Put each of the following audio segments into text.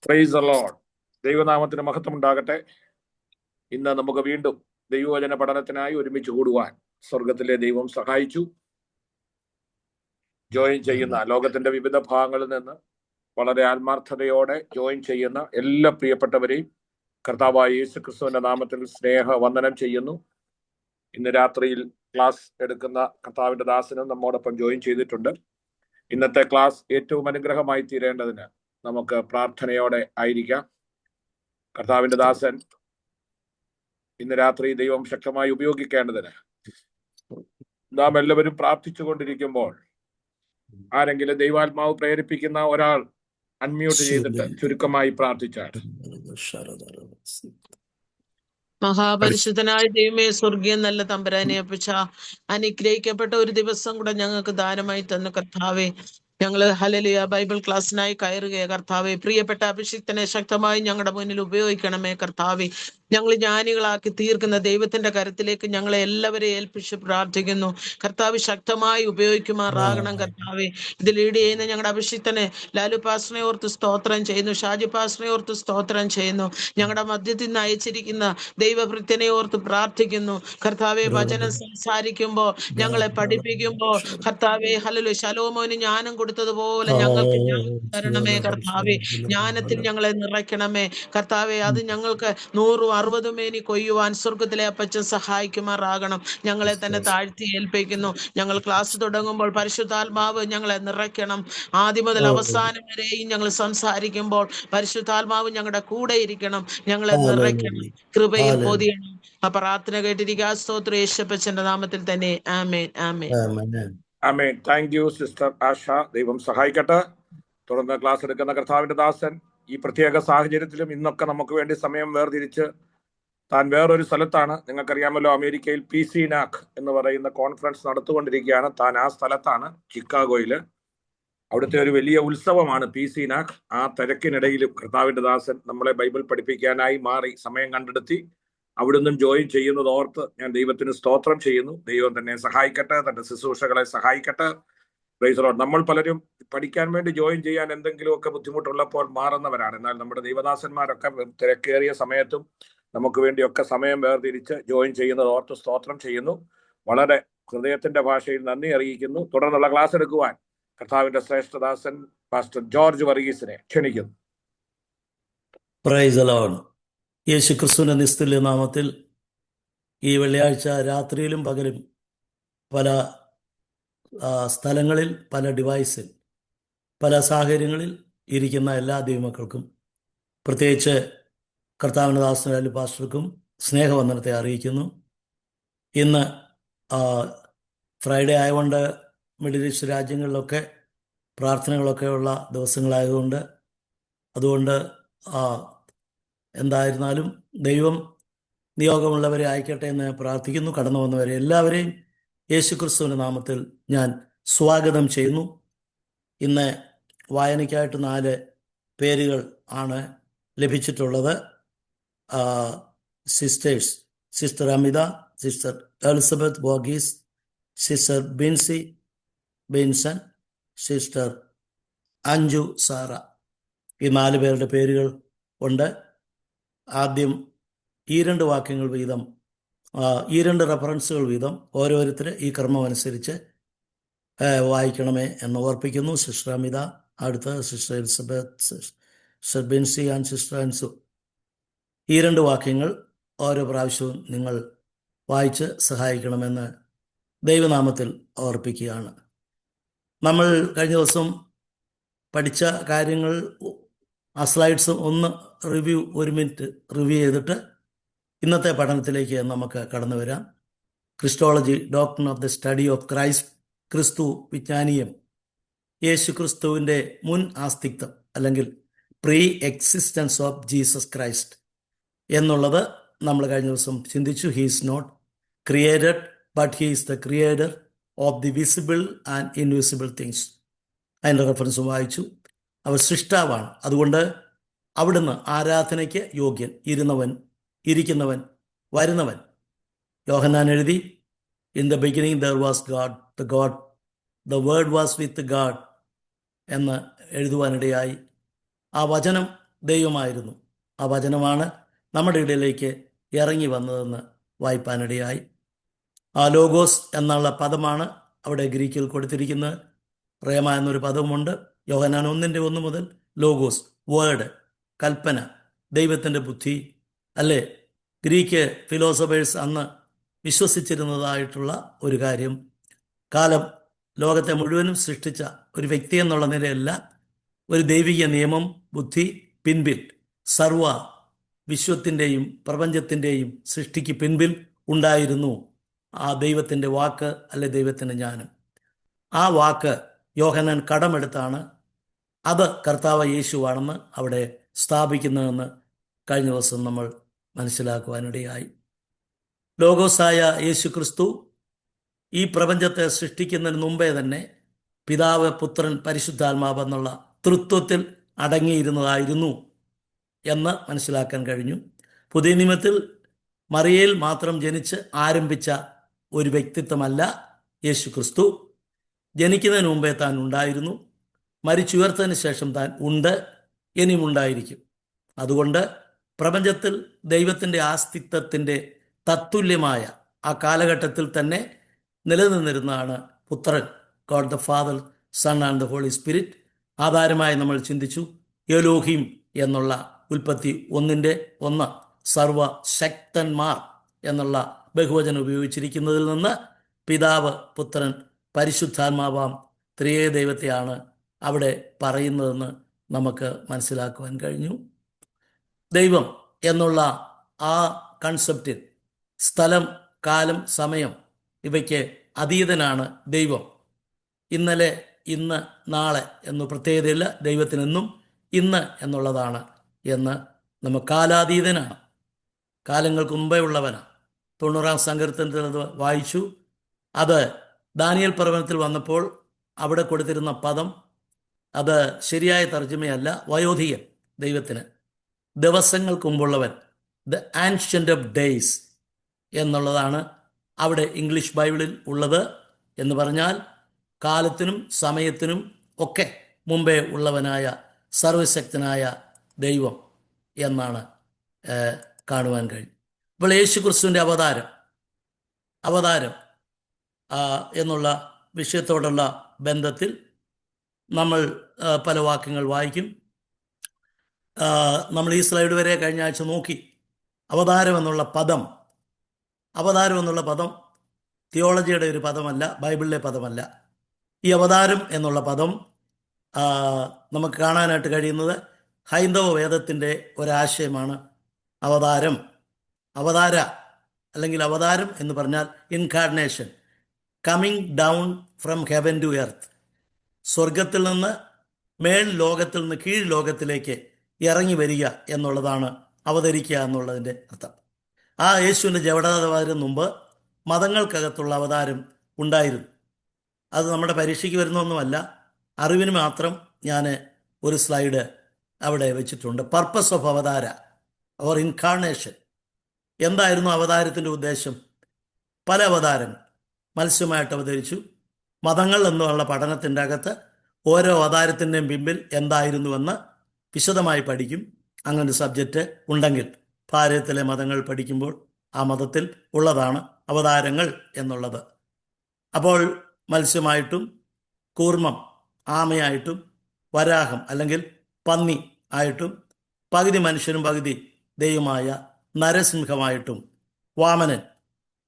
Praise the Lord. ദൈവനാമത്തിന് മഹത്വം ഉണ്ടാകട്ടെ. ഇന്ന് നമുക്ക് വീണ്ടും ദൈവവചന പഠനത്തിനായി ഒരുമിച്ച് കൂടുവാൻ സ്വർഗത്തിലെ ദൈവം സഹായിച്ചു. ജോയിൻ ചെയ്യുന്ന ലോകത്തിന്റെ വിവിധ ഭാഗങ്ങളിൽ നിന്ന് വളരെ ആത്മാർത്ഥതയോടെ ജോയിൻ ചെയ്യുന്ന എല്ലാ പ്രിയപ്പെട്ടവരെയും കർത്താവായ യേശു ക്രിസ്തുവിന്റെ നാമത്തിൽ സ്നേഹ വന്ദനം ചെയ്യുന്നു. ഇന്ന് രാത്രിയിൽ ക്ലാസ് എടുക്കുന്ന കർത്താവിന്റെ ദാസനും നമ്മോടൊപ്പം ജോയിൻ ചെയ്തിട്ടുണ്ട്. ഇന്നത്തെ ക്ലാസ് ഏറ്റവും അനുഗ്രഹമായി തീരേണ്ടതിന് നമുക്ക് പ്രാർത്ഥനയോടെ ആയിരിക്കാം. കർത്താവിന്റെ ദാസൻ ഇന്ന് രാത്രി ദൈവം ശക്തമായി ഉപയോഗിക്കേണ്ടതിന് നാം എല്ലാവരും പ്രാർത്ഥിച്ചു കൊണ്ടിരിക്കുമ്പോൾ ആരെങ്കിലും ദൈവാത്മാവ് പ്രേരിപ്പിക്കുന്ന ഒരാൾ അൺമ്യൂട്ട് ചെയ്തിട്ട് ചുരുക്കമായി പ്രാർത്ഥിച്ചാൽ. മഹാപരിശുദ്ധനായ ദൈവമേ, സ്വർഗീയ നല്ല തമ്പുരാനെ അപ്പച്ച, അനുഗ്രഹിക്കപ്പെട്ട ഒരു ദിവസം കൂടെ ഞങ്ങൾക്ക് ദാനമായി തന്നു കർത്താവേ. ഞങ്ങള് ഹല്ലേലൂയ ബൈബിൾ ക്ലാസ്സിനായി കയറുകയെ കർത്താവെ. പ്രിയപ്പെട്ട അഭിഷിക്തനെ ശക്തമായി ഞങ്ങളുടെ മുന്നിൽ ഉപയോഗിക്കണമേ കർത്താവെ. ഞങ്ങൾ ജ്ഞാനികളാക്കി തീർക്കുന്ന ദൈവത്തിന്റെ കരത്തിലേക്ക് ഞങ്ങളെ എല്ലാവരെയും ഏൽപ്പിച്ച് പ്രാർത്ഥിക്കുന്നു. കർത്താവ് ശക്തമായി ഉപയോഗിക്കുമാറാകണം കർത്താവെ. ഇത് ലീഡ് ചെയ്യുന്ന ഞങ്ങളുടെ അഭിഷിക്തനെ ലാലു പാസ്റ്ററിനെ ഓർത്ത് സ്തോത്രം ചെയ്യുന്നു. ഷാജി പാസ്റ്ററിനെ ഓർത്ത് സ്തോത്രം ചെയ്യുന്നു. ഞങ്ങളുടെ മധ്യത്തിൽ നിന്ന് അയച്ചിരിക്കുന്ന ദൈവഭൃത്യനെ ഓർത്ത് പ്രാർത്ഥിക്കുന്നു കർത്താവെ. വചനം സംസാരിക്കുമ്പോൾ ഞങ്ങളെ പഠിപ്പിക്കുമ്പോൾ കർത്താവെ ഹല്ലേലൂയ ശലോമോന് ജ്ഞാനം കൊടുത്തതുപോലെ ഞങ്ങൾക്ക് ജ്ഞാനം തരണമേ കർത്താവെ. ജ്ഞാനത്തിൽ ഞങ്ങളെ നിറയ്ക്കണമേ കർത്താവെ. അത് ഞങ്ങൾക്ക് 100-60 മേനി കൊയ്യുവാൻ സ്വർഗത്തിലെ അപ്പച്ചൻ സഹായിക്കുമാറാകണം. ഞങ്ങളെ തന്നെ താഴ്ത്തി ഏൽപ്പിക്കുന്നു. ഞങ്ങൾ ക്ലാസ് തുടങ്ങുമ്പോൾ പരിശുദ്ധാത്മാവ് ഞങ്ങളെ നിറയ്ക്കണം. ആദ്യം മുതൽ അവസാനം വരെയും ഞങ്ങൾ സംസാരിക്കുമ്പോൾ പരിശുദ്ധാത്മാവ് ഞങ്ങളുടെ കൂടെ ഇരിക്കണം. ഞങ്ങളെ നിറയ്ക്കണം, കൃപയിൽ പൊതിയണം. ആ പ്രാർത്ഥന കേട്ടിരിക്കുക. സ്തോത്രം യേശുപ്പച്ചന്റെ നാമത്തിൽ തന്നെ. ആമേൻ ആമേൻ ആമേൻ. താങ്ക് യു സിസ്റ്റർ ആശ. ദൈവം സഹായിക്കട്ടെ. തുടർന്ന് ക്ലാസ് എടുക്കുന്ന കർത്താവിന്റെ ദാസൻ ഈ പ്രത്യേക സാഹചര്യത്തിലും ഇന്നൊക്കെ നമുക്ക് വേണ്ടി സമയം വേർതിരിച്ച് താൻ വേറൊരു സ്ഥലത്താണ്. നിങ്ങൾക്കറിയാമല്ലോ, അമേരിക്കയിൽ PCNAC എന്ന് പറയുന്ന കോൺഫറൻസ് നടത്തുകൊണ്ടിരിക്കുകയാണ്. താൻ ആ സ്ഥലത്താണ്, ചിക്കാഗോയില്. അവിടുത്തെ ഒരു വലിയ ഉത്സവമാണ് PCNAC. ആ തിരക്കിനിടയിലും കർത്താവിന്റെ ദാസൻ നമ്മളെ ബൈബിൾ പഠിപ്പിക്കാനായി മാറി സമയം കണ്ടെടുത്തി അവിടുന്ന് ജോയിൻ ചെയ്യുന്നത് ഓർത്ത് ഞാൻ ദൈവത്തിന് സ്തോത്രം ചെയ്യുന്നു. ദൈവം തന്നെ സഹായിക്കട്ടെ, തന്റെ ശുശ്രൂഷകളെ സഹായിക്കട്ടെ. Praise Lord. നമ്മൾ പലരും പഠിക്കാൻ വേണ്ടി ജോയിൻ ചെയ്യാൻ എന്തെങ്കിലുമൊക്കെ ബുദ്ധിമുട്ടുള്ളപ്പോൾ മാറുന്നവരാണ്. എന്നാൽ നമ്മുടെ ദൈവദാസന്മാരൊക്കെ തിരക്കേറിയ സമയത്തും നമുക്ക് വേണ്ടിയൊക്കെ സമയം വേർതിരിച്ച് ജോയിൻ ചെയ്യുന്നത് ഓർത്ത് സ്തോത്രം ചെയ്യുന്നു. വളരെ ഹൃദയത്തിന്റെ ഭാഷയിൽ നന്ദി അറിയിക്കുന്നു. തുടർന്നുള്ള ക്ലാസ് എടുക്കുവാൻ കർത്താവിന്റെ ശ്രേഷ്ഠദാസൻ പാസ്റ്റർ ജോർജ് വർഗീസിനെ ക്ഷണിക്കുന്നു. Praise the Lord. യേശു ക്രിസ്തുവിന്റെ നിസ്തുല്യ നാമത്തിൽ ഈ വെള്ളിയാഴ്ച രാത്രിയിലും പകലും പല സ്ഥലങ്ങളിൽ, പല ഡിവൈസിൽ, പല സാഹചര്യങ്ങളിൽ ഇരിക്കുന്ന എല്ലാ ദൈവമക്കൾക്കും, പ്രത്യേകിച്ച് കർത്താവിൻ്റെ ദാസൻ ലാലു പാസ്റ്റർക്കും സ്നേഹവന്ദനത്തെ അറിയിക്കുന്നു. ഇന്ന് ഫ്രൈഡേ ആയതുകൊണ്ട് മിഡിൽ ഈസ്റ്റ് രാജ്യങ്ങളിലൊക്കെ പ്രാർത്ഥനകളൊക്കെ ഉള്ള ദിവസങ്ങളായതുകൊണ്ട് അതുകൊണ്ട് എന്തായിരുന്നാലും ദൈവം നിയോഗമുള്ളവരെ അയക്കട്ടെ എന്ന് പ്രാർത്ഥിക്കുന്നു. കടന്നു വന്നവരെ എല്ലാവരെയും യേശു ക്രിസ്തുവിൻ്റെ നാമത്തിൽ ഞാൻ സ്വാഗതം ചെയ്യുന്നു. ഇന്ന് വായനയ്ക്കായിട്ട് 4 പേരുകൾ ആണ് ലഭിച്ചിട്ടുള്ളത്. Sisters, sister Amitha, sister Elizabeth Varghese, sister Binsy Binson, sister Anju Sara. ഈ 4 പേരുടെ പേരുകൾ ഉണ്ട്. ആദ്യം ഈ 2 വാക്യങ്ങൾ വീതം, ഈ 2 റെഫറൻസുകൾ വീതം ഓരോരുത്തർ ഈ ക്രമം അനുസരിച്ച് വായിക്കണമേ എന്ന് ഓർപ്പിക്കുന്നു. സിസ്റ്റർ അമിത, അടുത്ത sister Elizabeth, sister Binsy and sister Ansu. ഈ 2 വാക്യങ്ങൾ ഓരോ പ്രാവശ്യവും നിങ്ങൾ വായിച്ച് സഹായിക്കണമെന്ന് ദൈവനാമത്തിൽ ഓർപ്പിക്കുകയാണ്. നമ്മൾ കഴിഞ്ഞ ദിവസം പഠിച്ച കാര്യങ്ങൾ ആ സ്ലൈഡ്സ് ഒന്ന് ഒരു മിനിറ്റ് റിവ്യൂ ചെയ്തിട്ട് ഇന്നത്തെ പഠനത്തിലേക്ക് നമുക്ക് കടന്നു വരാം. Christology, doctrine of the study of Christ, ക്രിസ്തു വിജ്ഞാനീയം, യേശു ക്രിസ്തുവിൻ്റെ മുൻ ആസ്തിത്വം അല്ലെങ്കിൽ pre existence of Jesus Christ എന്നുള്ളത് നമ്മൾ കഴിഞ്ഞ ദിവസം ചിന്തിച്ചു. He is not created but he is the creator of the visible and invisible things. അതിൻ്റെ റെഫറൻസും വായിച്ചു. അവർ സൃഷ്ടാവാണ്, അതുകൊണ്ട് അവിടുന്ന് ആരാധനയ്ക്ക് യോഗ്യൻ, ഇരുന്നവൻ, ഇരിക്കുന്നവൻ, വരുന്നവൻ. യോഹന്നാൻ എഴുതി, in the beginning there was God, the word was with God എന്ന് എഴുതുവാനിടയായി. ആ വചനം ദൈവമായിരുന്നു. ആ വചനമാണ് നമ്മുടെ ഇടയിലേക്ക് ഇറങ്ങി വന്നതെന്ന് വായിപ്പാനിടയായി. ആ ലോഗോസ് എന്നുള്ള പദമാണ് അവിടെ ഗ്രീക്കിൽ കൊടുത്തിരിക്കുന്നത്. റേമ എന്നൊരു പദവുമുണ്ട്. യോഹന്നാൻ 1:1 മുതൽ ലോഗോസ്, വേർഡ്, കൽപ്പന, ദൈവത്തിൻ്റെ ബുദ്ധി, അല്ലേ? ഗ്രീക്ക് ഫിലോസഫേഴ്സ് അന്ന് വിശ്വസിച്ചിരുന്നതായിട്ടുള്ള ഒരു കാര്യം, കാലം ലോകത്തെ മുഴുവനും സൃഷ്ടിച്ച ഒരു വ്യക്തി എന്നുള്ള നിലയല്ല, ഒരു ദൈവിക നിയമം, ബുദ്ധി പിൻപിൽ, സർവ വിശ്വത്തിൻ്റെയും പ്രപഞ്ചത്തിൻ്റെയും സൃഷ്ടിക്ക് പിൻപിൽ ഉണ്ടായിരുന്നു ആ ദൈവത്തിൻ്റെ വാക്ക്, അല്ലെ ദൈവത്തിൻ്റെ ജ്ഞാനം. ആ വാക്ക് യോഹന്നാൻ കടമെടുത്താണ് അത് കർത്താവ് യേശുവാണെന്ന് അവിടെ സ്ഥാപിക്കുന്നതെന്ന് കഴിഞ്ഞ ദിവസം നമ്മൾ മനസ്സിലാക്കുവാനിടയായി. ലോഗോസായ യേശു ക്രിസ്തു ഈ പ്രപഞ്ചത്തെ സൃഷ്ടിക്കുന്നതിന് മുമ്പേ തന്നെ പിതാവ്, പുത്രൻ, പരിശുദ്ധാത്മാവ് എന്നുള്ള തൃത്വത്തിൽ അടങ്ങിയിരുന്നതായിരുന്നു എന്ന് മനസ്സിലാക്കാൻ കഴിഞ്ഞു. പുതിയ നിയമത്തിൽ മറിയയിൽ മാത്രം ജനിച്ച് ആരംഭിച്ച ഒരു വ്യക്തിത്വമല്ല യേശു ക്രിസ്തു. ജനിക്കുന്നതിന് മുമ്പേ താൻ ഉണ്ടായിരുന്നു, മരിച്ചുയർത്തതിന് ശേഷം താൻ ഉണ്ട്, ഇനിയും ഉണ്ടായിരിക്കും. അതുകൊണ്ട് പ്രപഞ്ചത്തിൽ ദൈവത്തിൻ്റെ ആസ്തിത്വത്തിൻ്റെ തത്തുല്യമായ ആ കാലഘട്ടത്തിൽ തന്നെ നിലനിന്നിരുന്നതാണ് പുത്രൻ, God the Father, Son and the Holy Spirit. ആധാരമായി നമ്മൾ ചിന്തിച്ചു, എലോഹിം എന്നുള്ള ഉൽപ്പത്തി 1:1 സർവശക്തന്മാർ എന്നുള്ള ബഹുവചനം ഉപയോഗിച്ചിരിക്കുന്നതിൽ നിന്ന് പിതാവ്, പുത്രൻ, പരിശുദ്ധാത്മാവാം ത്രിയേക ദൈവത്തെയാണ് അവിടെ പറയുന്നതെന്ന് നമുക്ക് മനസ്സിലാക്കുവാൻ കഴിഞ്ഞു. ദൈവം എന്നുള്ള ആ കൺസെപ്റ്റിൽ സ്ഥലം, കാലം, സമയം ഇവയ്ക്ക് അതീതനാണ് ദൈവം. ഇന്നലെ, ഇന്ന്, നാളെ എന്നു പ്രത്യേകതയില്ല. ദൈവത്തിനെന്നും ഇന്ന് എന്നുള്ളതാണ് എന്ന് നമ്മൾ കാലാതീതനാണ്, കാലങ്ങൾക്ക് മുമ്പേ ഉള്ളവനാണ്. 90-ാം സങ്കീർത്തനത്തിൽ അത് വായിച്ചു. അത് ദാനിയേൽ പർവ്വതത്തിൽ വന്നപ്പോൾ അവിടെ കൊടുത്തിരുന്ന പദം അത് ശരിയായ തർജ്ജമയല്ല. വയോധികൻ, ദൈവത്തിന് ദിവസങ്ങൾക്ക് മുമ്പുള്ളവൻ, ദ ആൻഷ്യൻ്റ് ഓഫ് ഡേയ്സ് എന്നുള്ളതാണ് അവിടെ ഇംഗ്ലീഷ് ബൈബിളിൽ ഉള്ളത്. എന്ന് പറഞ്ഞാൽ കാലത്തിനും സമയത്തിനും ഒക്കെ മുമ്പേ ഉള്ളവനായ സർവശക്തനായ ദൈവം എന്നാണ് കാണുവാൻ കഴിയും. അപ്പോൾ യേശു ക്രിസ്തുവിൻ്റെ അവതാരം എന്നുള്ള വിഷയത്തോടുള്ള ബന്ധത്തിൽ നമ്മൾ പല വാക്യങ്ങൾ വായിക്കും. നമ്മൾ ഈ സ്ലൈഡ് വരെ കഴിഞ്ഞ ആഴ്ച നോക്കി. അവതാരം എന്നുള്ള പദം തിയോളജിയുടെ ഒരു പദമല്ല, ബൈബിളിലെ പദമല്ല. ഈ അവതാരം എന്നുള്ള പദം നമുക്ക് കാണാനായിട്ട് കഴിയുന്നത് ഹൈന്ദവ വേദത്തിൻ്റെ ഒരാശയമാണ്. അവതാരം എന്ന് പറഞ്ഞാൽ incarnation, coming down from heaven to earth. സ്വർഗത്തിൽ നിന്ന് മേൽ ലോകത്തിൽ നിന്ന് കീഴ് ലോകത്തിലേക്ക് ഇറങ്ങി വരിക എന്നുള്ളതാണ് അവതരിക്കുക എന്നുള്ളതിൻ്റെ അർത്ഥം. ആ യേശുവിൻ്റെ ജവടാവതാരം മുമ്പ് മതങ്ങൾക്കകത്തുള്ള അവതാരം ഉണ്ടായിരുന്നു. അത് നമ്മുടെ പരീക്ഷയ്ക്ക് വരുന്നൊന്നുമല്ല, അറിവിന് മാത്രം ഞാൻ ഒരു സ്ലൈഡ് അവിടെ വെച്ചിട്ടുണ്ട്. പർപ്പസ് ഓഫ് അവതാര ഓർ ഇൻകാർണേഷൻ. എന്തായിരുന്നു അവതാരത്തിൻ്റെ ഉദ്ദേശം? പല അവതാരങ്ങൾ മത്സ്യമായിട്ട് അവതരിച്ചു. മതങ്ങൾ എന്നുള്ള പഠനത്തിൻ്റെ അകത്ത് ഓരോ അവതാരത്തിൻ്റെയും പിമ്പിൽ എന്തായിരുന്നുവെന്ന് വിശദമായി പഠിക്കും. അങ്ങനൊരു സബ്ജക്റ്റ് ഉണ്ടെങ്കിൽ ഭാരതത്തിലെ മതങ്ങൾ പഠിക്കുമ്പോൾ ആ മതത്തിൽ ഉള്ളതാണ് അവതാരങ്ങൾ എന്നുള്ളത്. അപ്പോൾ മത്സ്യമായിട്ടും, കൂർമ്മം ആമയായിട്ടും, വരാഹം അല്ലെങ്കിൽ പന്നി ആയിട്ടും, പകുതി മനുഷ്യനും പകുതി ദൈവമായ നരസിംഹമായിട്ടും, വാമനൻ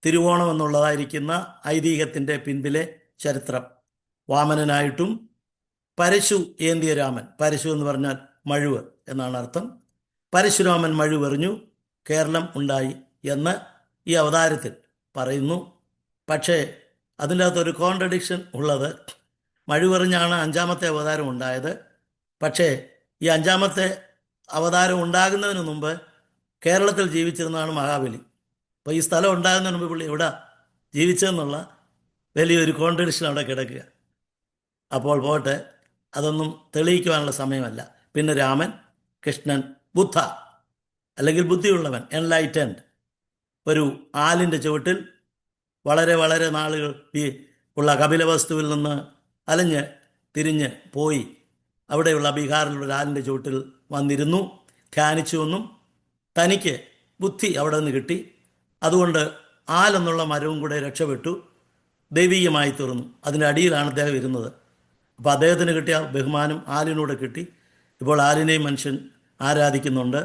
തിരുവോണം എന്നുള്ളതായിരിക്കുന്ന ഐതിഹ്യത്തിൻ്റെ പിൻപിലെ ചരിത്രം, വാമനനായിട്ടും, പരശു ഏന്തിയ രാമൻ, പരശു എന്ന് പറഞ്ഞാൽ മഴുവ് എന്നാണ് അർത്ഥം. പരശുരാമൻ മഴുവെറിഞ്ഞു, കേരളം ഉണ്ടായി എന്ന് ഈ അവതാരത്തിൽ പറയുന്നു. പക്ഷേ അതിൻ്റെ അകത്തൊരു കോൺട്രഡിക്ഷൻ ഉള്ളത്, മഴുവെറിഞ്ഞാണ് 5ാമത്തെ അവതാരം ഉണ്ടായത്. പക്ഷേ ഈ 5ാമത്തെ അവതാരം ഉണ്ടാകുന്നതിന് മുമ്പ് കേരളത്തിൽ ജീവിച്ചിരുന്നതാണ് മഹാബലി. അപ്പോൾ ഈ സ്ഥലം ഉണ്ടാകുന്നതിന് മുമ്പ് പുള്ളി എവിടെ ജീവിച്ചതെന്നുള്ള വലിയൊരു കോൺട്രഡിക്ഷൻ അവിടെ കിടക്കുക. അപ്പോൾ പോട്ടെ, അതൊന്നും തെളിയിക്കുവാനുള്ള സമയമല്ല. പിന്നെ രാമൻ, കൃഷ്ണൻ, ബുദ്ധ അല്ലെങ്കിൽ ബുദ്ധിയുള്ളവൻ, എൻലൈറ്റൻഡ്, ഒരു ആലിൻ്റെ ചുവട്ടിൽ വളരെ വളരെ നാളുകൾ ഈ ഉള്ള കപിലവസ്തുവിൽ നിന്ന് അലഞ്ഞ് തിരിഞ്ഞ് പോയി അവിടെയുള്ള ബീഹാറിലുള്ള ഒരു ആലിൻ്റെ ചുവട്ടിൽ വന്നിരുന്നു, ധ്യാനിച്ചു എന്നും തനിക്ക് ബുദ്ധി അവിടെ നിന്ന് കിട്ടി, അതുകൊണ്ട് ആലെന്നുള്ള മരവും കൂടെ രക്ഷപ്പെട്ടു, ദൈവീകമായി തീർന്നു. അതിൻ്റെ അടിയിലാണ് അദ്ദേഹം ഇരുന്നത്. അപ്പോൾ അദ്ദേഹത്തിന് കിട്ടിയ ബഹുമാനം ആലിനൂടെ കിട്ടി. ഇപ്പോൾ ആലിനെയും മനുഷ്യൻ ആരാധിക്കുന്നുണ്ട്.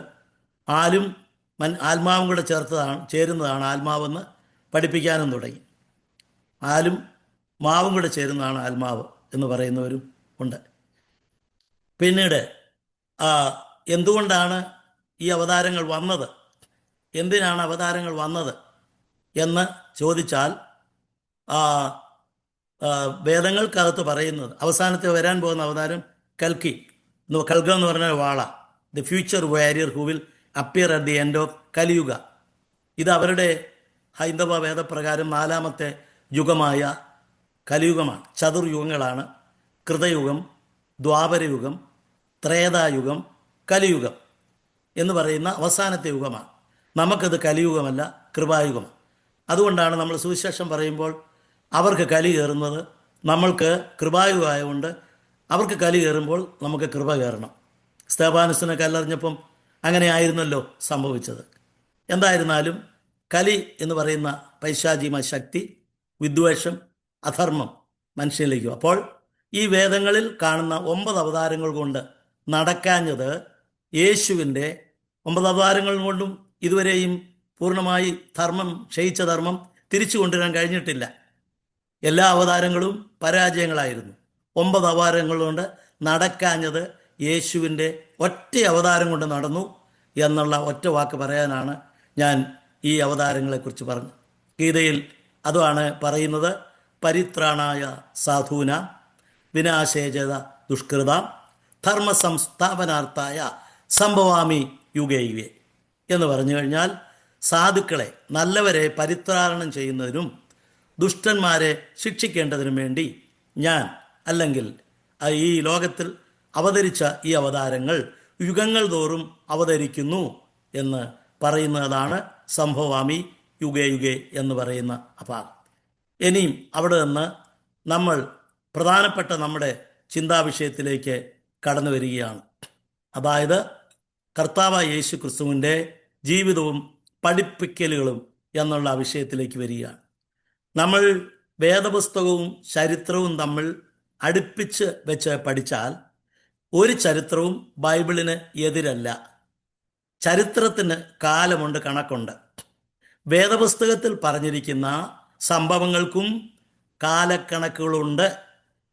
ആലും ആത്മാവും കൂടെ ചേരുന്നതാണ് ആത്മാവെന്ന് പഠിപ്പിക്കാനും തുടങ്ങി. ആലും മാവും കൂടെ ചേരുന്നതാണ് ആത്മാവ് എന്ന് പറയുന്നവരും ഉണ്ട്. പിന്നീട് എന്തുകൊണ്ടാണ് ഈ അവതാരങ്ങൾ വന്നത്, എന്തിനാണ് അവതാരങ്ങൾ വന്നത് എന്ന് ചോദിച്ചാൽ വേദങ്ങൾക്കകത്ത് പറയുന്നത് അവസാനത്തെ വരാൻ പോകുന്ന അവതാരം കൽക്കി, കൽഗ എന്ന് പറഞ്ഞാൽ വാള, the future warrior who will appear at the end of Kaliyuga. ഇത് അവരുടെ ഹൈന്ദവ വേദപ്രകാരം 4ാമത്തെ യുഗമായ കലിയുഗമാണ്. ചതുർയുഗങ്ങളാണ്: കൃതയുഗം, ദ്വാപരയുഗം, ത്രേതായുഗം, കലിയുഗം എന്ന് പറയുന്ന അവസാനത്തെ യുഗമാണ്. നമുക്കത് കലിയുഗമല്ല, കൃപായുഗമാണ്. അതുകൊണ്ടാണ് നമ്മൾ സുവിശേഷം പറയുമ്പോൾ അവർക്ക് കലി കയറുന്നത്, നമ്മൾക്ക് കൃപായുഗമായതുകൊണ്ട് അവർക്ക് കലി കയറുമ്പോൾ നമുക്ക് കൃപ കയറണം. സ്തേഫാനസിനെ കല്ലെറിഞ്ഞപ്പം അങ്ങനെ ആയിരുന്നല്ലോ സംഭവിച്ചത്. എന്തായിരുന്നാലും കലി എന്ന് പറയുന്ന പൈശാചിക ശക്തി, വിദ്വേഷം, അധർമ്മം മനുഷ്യനിലേക്കും. അപ്പോൾ ഈ വേദങ്ങളിൽ കാണുന്ന 9 അവതാരങ്ങൾ കൊണ്ട് നടക്കാഞ്ഞത് യേശുവിൻ്റെ 9 അവതാരങ്ങൾ കൊണ്ടും ഇതുവരെയും പൂർണ്ണമായി ക്ഷയിച്ച ധർമ്മം തിരിച്ചു കൊണ്ടുവരാൻ കഴിഞ്ഞിട്ടില്ല. എല്ലാ അവതാരങ്ങളും പരാജയങ്ങളായിരുന്നു. 9 അവതാരങ്ങൾ കൊണ്ട് നടക്കാഞ്ഞത് യേശുവിൻ്റെ ഒറ്റ അവതാരം കൊണ്ട് നടന്നു എന്നുള്ള ഒറ്റ വാക്ക് പറയാനാണ് ഞാൻ ഈ അവതാരങ്ങളെക്കുറിച്ച് പറഞ്ഞത്. ഗീതയിൽ അതുമാണ് പറയുന്നത്: പരിത്രാണായ സാധൂന വിനാശേജത ദുഷ്കൃത ധർമ്മ സംസ്ഥാപനാർത്ഥായ സംഭവാമി യുഗേ യുഗേ എന്ന് പറഞ്ഞു കഴിഞ്ഞാൽ, സാധുക്കളെ, നല്ലവരെ പരിത്രാണം ചെയ്യുന്നതിനും ദുഷ്ടന്മാരെ ശിക്ഷിക്കേണ്ടതിനും വേണ്ടി ഞാൻ, അല്ലെങ്കിൽ ഈ ലോകത്തിൽ അവതരിച്ച ഈ അവതാരങ്ങൾ യുഗങ്ങൾ തോറും അവതരിക്കുന്നു എന്ന് പറയുന്നതാണ് സംഭവാമി യുഗേ യുഗേ എന്ന് പറയുന്ന ഭാഗം. ഇനിയും അവിടെ നിന്ന് നമ്മൾ പ്രധാനപ്പെട്ട നമ്മുടെ ചിന്താവിഷയത്തിലേക്ക് കടന്നു വരികയാണ്. അതായത് കർത്താവായ യേശു ക്രിസ്തുവിൻ്റെ ജീവിതവും പഠിപ്പിക്കലുകളും എന്നുള്ള വിഷയത്തിലേക്ക് വരികയാണ്. നമ്മൾ വേദപുസ്തകവും ചരിത്രവും തമ്മിൽ അടുപ്പിച്ച് വെച്ച് പഠിച്ചാൽ ഒരു ചരിത്രവും ബൈബിളിന് എതിരല്ല. ചരിത്രത്തിന് കാലമുണ്ട്, കണക്കുണ്ട്. വേദപുസ്തകത്തിൽ പറഞ്ഞിരിക്കുന്ന സംഭവങ്ങൾക്കും കാലക്കണക്കുകളുണ്ട്.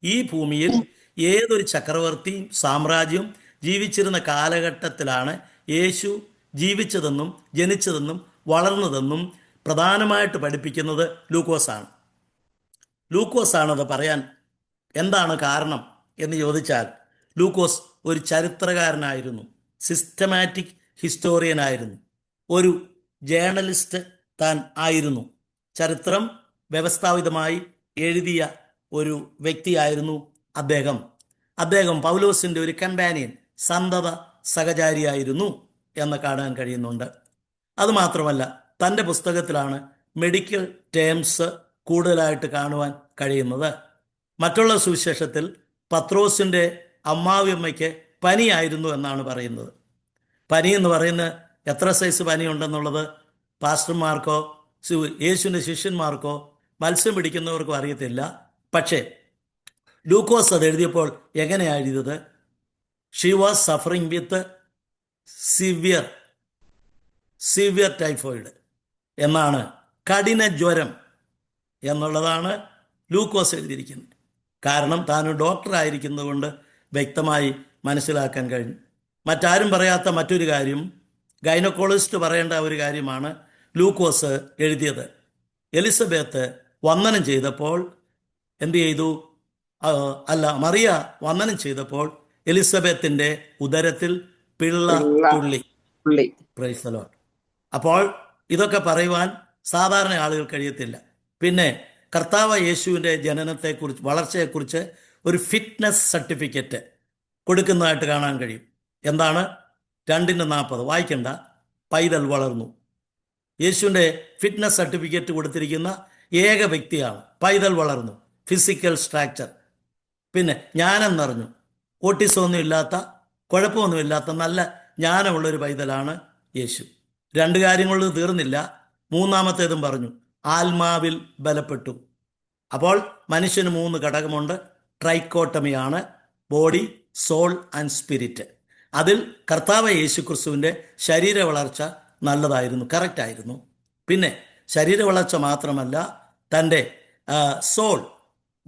ഈ ഭൂമിയിൽ ഏതൊരു ചക്രവർത്തിയും സാമ്രാജ്യവും ജീവിച്ചിരുന്ന കാലഘട്ടത്തിലാണ് യേശു ജീവിച്ചതെന്നും ജനിച്ചതെന്നും വളർന്നതെന്നും പ്രധാനമായിട്ട് പഠിപ്പിക്കുന്നത് ലൂക്കോസാണ്. ലൂക്കോസാണത് പറയാൻ എന്താണ് കാരണം എന്ന് ചോദിച്ചാൽ, ലൂക്കോസ് ഒരു ചരിത്രകാരനായിരുന്നു, സിസ്റ്റമാറ്റിക് ഹിസ്റ്റോറിയനായിരുന്നു, ഒരു ജേർണലിസ്റ്റ് താൻ ആയിരുന്നു. ചരിത്രം വ്യവസ്ഥാപിതമായി എഴുതിയ ഒരു വ്യക്തിയായിരുന്നു അദ്ദേഹം. പൗലോസിൻ്റെ ഒരു കമ്പാനിയൻ, സന്തത സഹചാരിയായിരുന്നു എന്ന് കാണാൻ കഴിയുന്നുണ്ട്. അതുമാത്രമല്ല, തൻ്റെ പുസ്തകത്തിലാണ് മെഡിക്കൽ ടേംസ് കൂടുതലായിട്ട് കാണുവാൻ കഴിയുന്നത്. മറ്റുള്ള സുവിശേഷത്തിൽ പത്രോസിൻ്റെ അമ്മാവിയമ്മയ്ക്ക് പനിയായിരുന്നു എന്നാണ് പറയുന്നത്. പനി എന്ന് പറയുന്ന എത്ര സൈസ് പനിയുണ്ടെന്നുള്ളത് പാസ്റ്റർമാർക്കോ യേശുവിൻ്റെ ശിഷ്യന്മാർക്കോ മത്സ്യം പിടിക്കുന്നവർക്കും അറിയത്തില്ല. പക്ഷേ ലൂക്കോസ് അത് എഴുതിയപ്പോൾ എങ്ങനെയാണ് എഴുതിയത്? She was suffering with severe typhoid എന്നാണ്, കഠിന ജ്വരം എന്നുള്ളതാണ് ലൂക്കോസ് എഴുതിയിരിക്കുന്നത്. കാരണം താൻ ഡോക്ടറായിരിക്കുന്നത് കൊണ്ട് വ്യക്തമായി മനസ്സിലാക്കാൻ കഴിഞ്ഞു. മറ്റാരും പറയാത്ത മറ്റൊരു കാര്യം, ഗൈനക്കോളജിസ്റ്റ് പറയേണ്ട ഒരു കാര്യമാണ് ലൂക്കോസ് എഴുതിയത്. എലിസബത്ത് വന്ദനം ചെയ്തപ്പോൾ എന്തു ചെയ്തു? മറിയ വന്ദനം ചെയ്തപ്പോൾ എലിസബത്തിൻ്റെ ഉദരത്തിൽ പിള്ള തുള്ളി. Praise the Lord. അപ്പോൾ ഇതൊക്കെ പറയുവാൻ സാധാരണ ആളുകൾ കഴിയത്തില്ല. പിന്നെ കർത്താവ് യേശുവിൻ്റെ ജനനത്തെക്കുറിച്ച്, വളർച്ചയെക്കുറിച്ച് ഒരു ഫിറ്റ്നസ് സർട്ടിഫിക്കറ്റ് കൊടുക്കുന്നതായിട്ട് കാണാൻ കഴിയും. എന്താണ്? 2:40 വായിക്കണ്ട. പൈതൽ വളർന്നു. യേശുവിൻ്റെ ഫിറ്റ്നസ് സർട്ടിഫിക്കറ്റ് കൊടുത്തിരിക്കുന്ന ഏക വ്യക്തിയാണ്. പൈതൽ വളർന്നു, ഫിസിക്കൽ സ്ട്രക്ചർ. പിന്നെ ജ്ഞാനം നിറഞ്ഞു, ഓട്ടിസമൊന്നും ഇല്ലാത്ത, കുഴപ്പമൊന്നുമില്ലാത്ത നല്ല ജ്ഞാനമുള്ളൊരു പൈതലാണ് യേശു. 2 കാര്യങ്ങളിൽ തീർന്നില്ല, മൂന്നാമത്തേതും പറഞ്ഞു, ആത്മാവിൽ ബലപ്പെട്ടു. അപ്പോൾ മനുഷ്യന് 3 ഘടകമുണ്ട്. ട്രൈക്കോട്ടമിയാണ്, ബോഡി, സോൾ ആൻഡ് സ്പിരിറ്റ്. അതിൽ കർത്താവ് യേശു ക്രിസ്തുവിൻ്റെ ശരീര വളർച്ച നല്ലതായിരുന്നു, കറക്റ്റായിരുന്നു. പിന്നെ ശരീര വളർച്ച മാത്രമല്ല, തൻ്റെ സോൾ,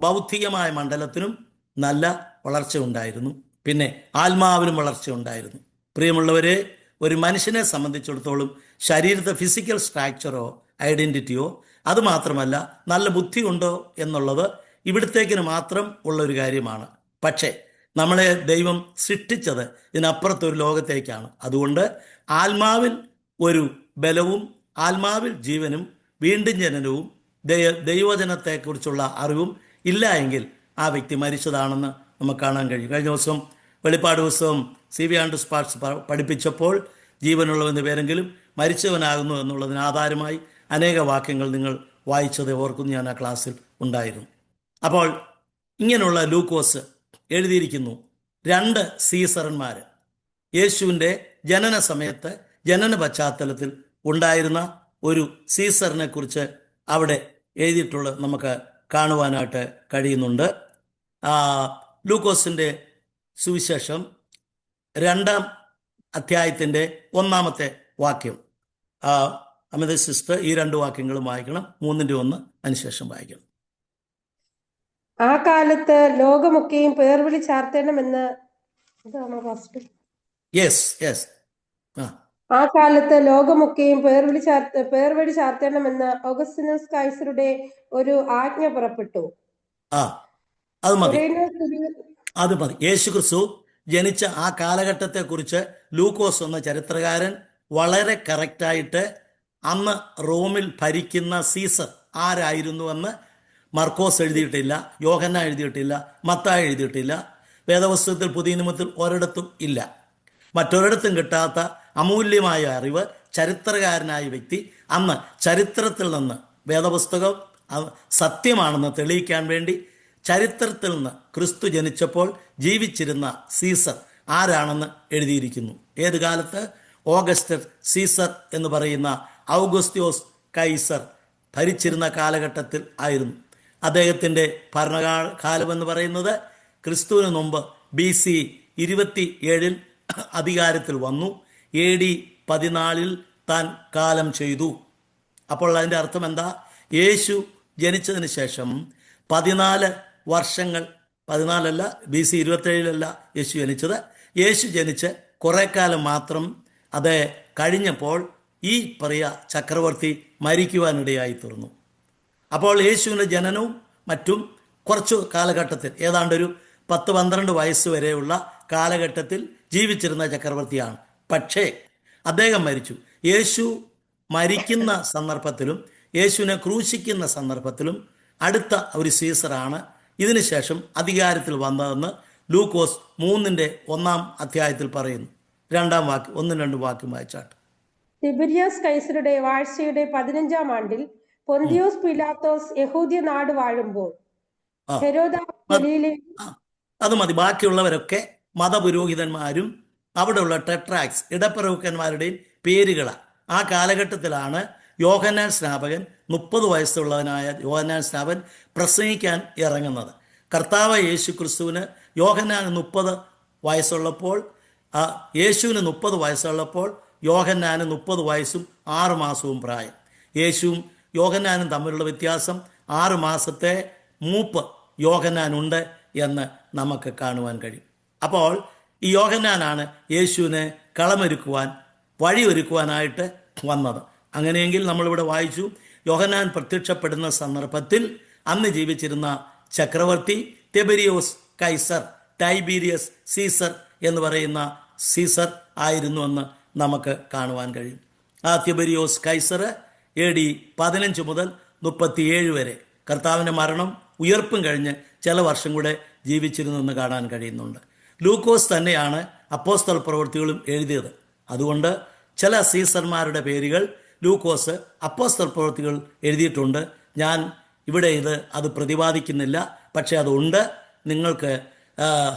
ബൗദ്ധികമായ മണ്ഡലത്തിനും നല്ല വളർച്ച ഉണ്ടായിരുന്നു. പിന്നെ ആത്മാവിനും വളർച്ച ഉണ്ടായിരുന്നു. പ്രിയമുള്ളവരെ, ഒരു മനുഷ്യനെ സംബന്ധിച്ചിടത്തോളം ശരീരത്തെ ഫിസിക്കൽ സ്ട്രക്ചറോ ഐഡൻറ്റിറ്റിയോ, അതുമാത്രമല്ല നല്ല ബുദ്ധി ഉണ്ടോ എന്നുള്ളത് ഇവിടത്തേക്കിന് മാത്രം ഉള്ളൊരു കാര്യമാണ്. പക്ഷേ നമ്മളെ ദൈവം സൃഷ്ടിച്ചത് ഇതിനപ്പുറത്തൊരു ലോകത്തേക്കാണ്. അതുകൊണ്ട് ആത്മാവിൽ ഒരു ബലവും ആത്മാവിൽ ജീവനും വീണ്ടും ജനനവും ദൈവജനത്തെക്കുറിച്ചുള്ള അറിവും ഇല്ല എങ്കിൽ ആ വ്യക്തി മരിച്ചതാണെന്ന് നമുക്ക് കാണാൻ കഴിയും. കഴിഞ്ഞ ദിവസം വെളിപ്പാട് പുസ്തകം CB ആൻഡ്രൂസ് പാർട്സ് പഠിപ്പിച്ചപ്പോൾ ജീവനുള്ളവെന്ന് പേരെങ്കിലും മരിച്ചവനാകുന്നു എന്നുള്ളതിന് ആധാരമായി അനേക വാക്യങ്ങൾ നിങ്ങൾ വായിച്ചത് ഓർക്കുന്നു, ഞാൻ ആ ക്ലാസ്സിൽ ഉണ്ടായിരുന്നു. അപ്പോൾ ഇങ്ങനെയുള്ള ലൂക്കോസ് എഴുതിയിരിക്കുന്നു, 2 സീസറന്മാർ യേശുവിൻ്റെ ജനന സമയത്ത് ജനന പശ്ചാത്തലത്തിൽ ഉണ്ടായിരുന്ന ഒരു സീസറിനെ കുറിച്ച് അവിടെ എഴുതിയിട്ടുള്ളത് നമുക്ക് കാണുവാനായിട്ട് കഴിയുന്നുണ്ട്. ലൂക്കോസിൻ്റെ സുവിശേഷം 2-ാം അധ്യായത്തിൻ്റെ 1-ാമത്തെ വാക്യം, അമിത സിസ്റ്റർ ഈ 2 വാക്യങ്ങളും വായിക്കണം. 3-ന്റെ 1 അതിനുശേഷം വായിക്കണം. ആ കാലത്ത് ലോകമൊക്കെയും പേർവിളി ചാർത്തണമെന്ന്, ആ കാലത്ത് ലോകമൊക്കെയും പേർവിളി ചാർത്തണമെന്ന് ഓഗസ്റ്റിനസ് കൈസറുടെ ഒരു ആജ്ഞ പുറപ്പെട്ടു. അത് മതി. യേശു ക്രിസ്തു ജനിച്ച ആ കാലഘട്ടത്തെക്കുറിച്ച് ലൂക്കോസ് എന്ന ചരിത്രകാരൻ വളരെ കറക്റ്റായിട്ട് അന്ന് റോമിൽ ഭരിക്കുന്ന സീസർ ആരായിരുന്നുവെന്ന് മർക്കോസ് എഴുതിയിട്ടില്ല, യോഹന്നാൻ എഴുതിയിട്ടില്ല, മത്തായി എഴുതിയിട്ടില്ല. വേദപുസ്തകത്തിൽ പുതിയ നിയമത്തിൽ ഒരിടത്തും ഇല്ല. മറ്റൊരിടത്തും കിട്ടാത്ത അമൂല്യമായ അറിവ് ചരിത്രകാരനായ വ്യക്തി അന്ന് ചരിത്രത്തിൽ നിന്ന്, വേദപുസ്തകം സത്യമാണെന്ന് തെളിയിക്കാൻ വേണ്ടി ചരിത്രത്തിൽ നിന്ന് ക്രിസ്തു ജനിച്ചപ്പോൾ ജീവിച്ചിരുന്ന സീസർ ആരാണെന്ന് എഴുതിയിരിക്കുന്നു. ഏത് കാലത്ത്? ഓഗസ്റ്റസ് സീസർ എന്ന് പറയുന്ന ഔഗുസ്ത്യോസ് കൈസർ ഭരിച്ചിരുന്ന കാലഘട്ടത്തിൽ ആയിരുന്നു. അദ്ദേഹത്തിൻ്റെ ഭരണകാലമെന്ന് പറയുന്നത് ക്രിസ്തുവിന് മുമ്പ് BC 27 അധികാരത്തിൽ വന്നു. AD 14 താൻ കാലം ചെയ്തു. അപ്പോൾ അതിൻ്റെ അർത്ഥം എന്താ? യേശു ജനിച്ചതിന് ശേഷം 14 വർഷങ്ങൾ, 14 BC 27 യേശു ജനിച്ചത്. യേശു ജനിച്ച് കുറേ കാലം മാത്രം അത് കഴിഞ്ഞപ്പോൾ ഈ ചക്രവർത്തി മരിക്കുവാനിടയായി തീർന്നു. അപ്പോൾ യേശുവിൻ്റെ ജനനവും മറ്റും കുറച്ചു കാലഘട്ടത്തിൽ, ഏതാണ്ടൊരു 10-12 വയസ്സ് വരെയുള്ള കാലഘട്ടത്തിൽ ജീവിച്ചിരുന്ന ചക്രവർത്തിയാണ്. പക്ഷേ അദ്ദേഹം മരിച്ചു. യേശു മരിക്കുന്ന സന്ദർഭത്തിലും യേശുവിനെ ക്രൂശിക്കുന്ന സന്ദർഭത്തിലും അടുത്ത ഒരു സീസറാണ് ഇതിനുശേഷം അധികാരത്തിൽ വന്നതെന്ന് ലൂക്കോസ് 3-ന്റെ 1-ാം അധ്യായത്തിൽ പറയുന്നു. 2-ാം വാക്യം, 1-2 വാക്യം വായിച്ചാട്ട്. തിബിരിയസ് കൈസറുടെ വാഴ്ചയുടെ 15-ാം ആണ്ടിൽ പൊന്തിയോസ് പിലാത്തോസ് യഹൂദ്യ നാട് വാഴുമ്പോൾ അത് മതി. ബാക്കിയുള്ളവരൊക്കെ മതപുരോഹിതന്മാരും അവിടെയുള്ള ടെട്രാക്സ് ഇടപ്രഭുക്കന്മാരുടെയും പേരുകളാണ്. ആ കാലഘട്ടത്തിലാണ് യോഹന്നാൻ സ്നാപകൻ, 30 വയസ്സുള്ളവനായ യോഹന്നാൻ സ്നാപകൻ പ്രസംഗിക്കാൻ ഇറങ്ങുന്നത്. കർത്താവ് യേശു ക്രിസ്തുവിന് യോഹന്നാന് 30 വയസ്സുള്ളപ്പോൾ, യേശുവിന് 30 വയസ്സുള്ളപ്പോൾ യോഹന്നാന് 30 വയസ്സും 6 മാസവും പ്രായം. യേശുവും യോഹന്നാനും തമ്മിലുള്ള വ്യത്യാസം 6 മാസത്തെ മൂപ്പ് യോഹന്നാനുണ്ട് എന്ന് നമുക്ക് കാണുവാൻ കഴിയും. അപ്പോൾ ഈ യോഹന്നാനാണ് യേശുവിനെ കളമൊരുക്കുവാൻ, വഴിയൊരുക്കുവാനായിട്ട് വന്നത്. അങ്ങനെയെങ്കിൽ നമ്മളിവിടെ വായിച്ചു, യോഹന്നാൻ പ്രത്യക്ഷപ്പെടുന്ന സന്ദർഭത്തിൽ അന്ന് ജീവിച്ചിരുന്ന ചക്രവർത്തി തിബെരിയോസ് കൈസർ, ടൈബീരിയസ് സീസർ എന്ന് പറയുന്ന സീസർ ആയിരുന്നുവെന്ന് നമുക്ക് കാണുവാൻ കഴിയും. ആ തിബെരിയോസ് കൈസർ AD 15 മുതൽ 37 വരെ, കർത്താവിൻ്റെ മരണം ഉയർപ്പും കഴിഞ്ഞ് ചില വർഷം കൂടെ ജീവിച്ചിരുന്നു എന്ന് കാണാൻ കഴിയുന്നുണ്ട്. ലൂക്കോസ് തന്നെയാണ് അപ്പോസ്തല പ്രവൃത്തികളും എഴുതിയത്. അതുകൊണ്ട് ചില സീസർമാരുടെ പേരുകൾ ലൂക്കോസ് അപ്പോസ്തല പ്രവൃത്തികൾ എഴുതിയിട്ടുണ്ട്. ഞാൻ ഇവിടെ അത് പ്രതിപാദിക്കുന്നില്ല, പക്ഷേ അതുണ്ട്. നിങ്ങൾക്ക്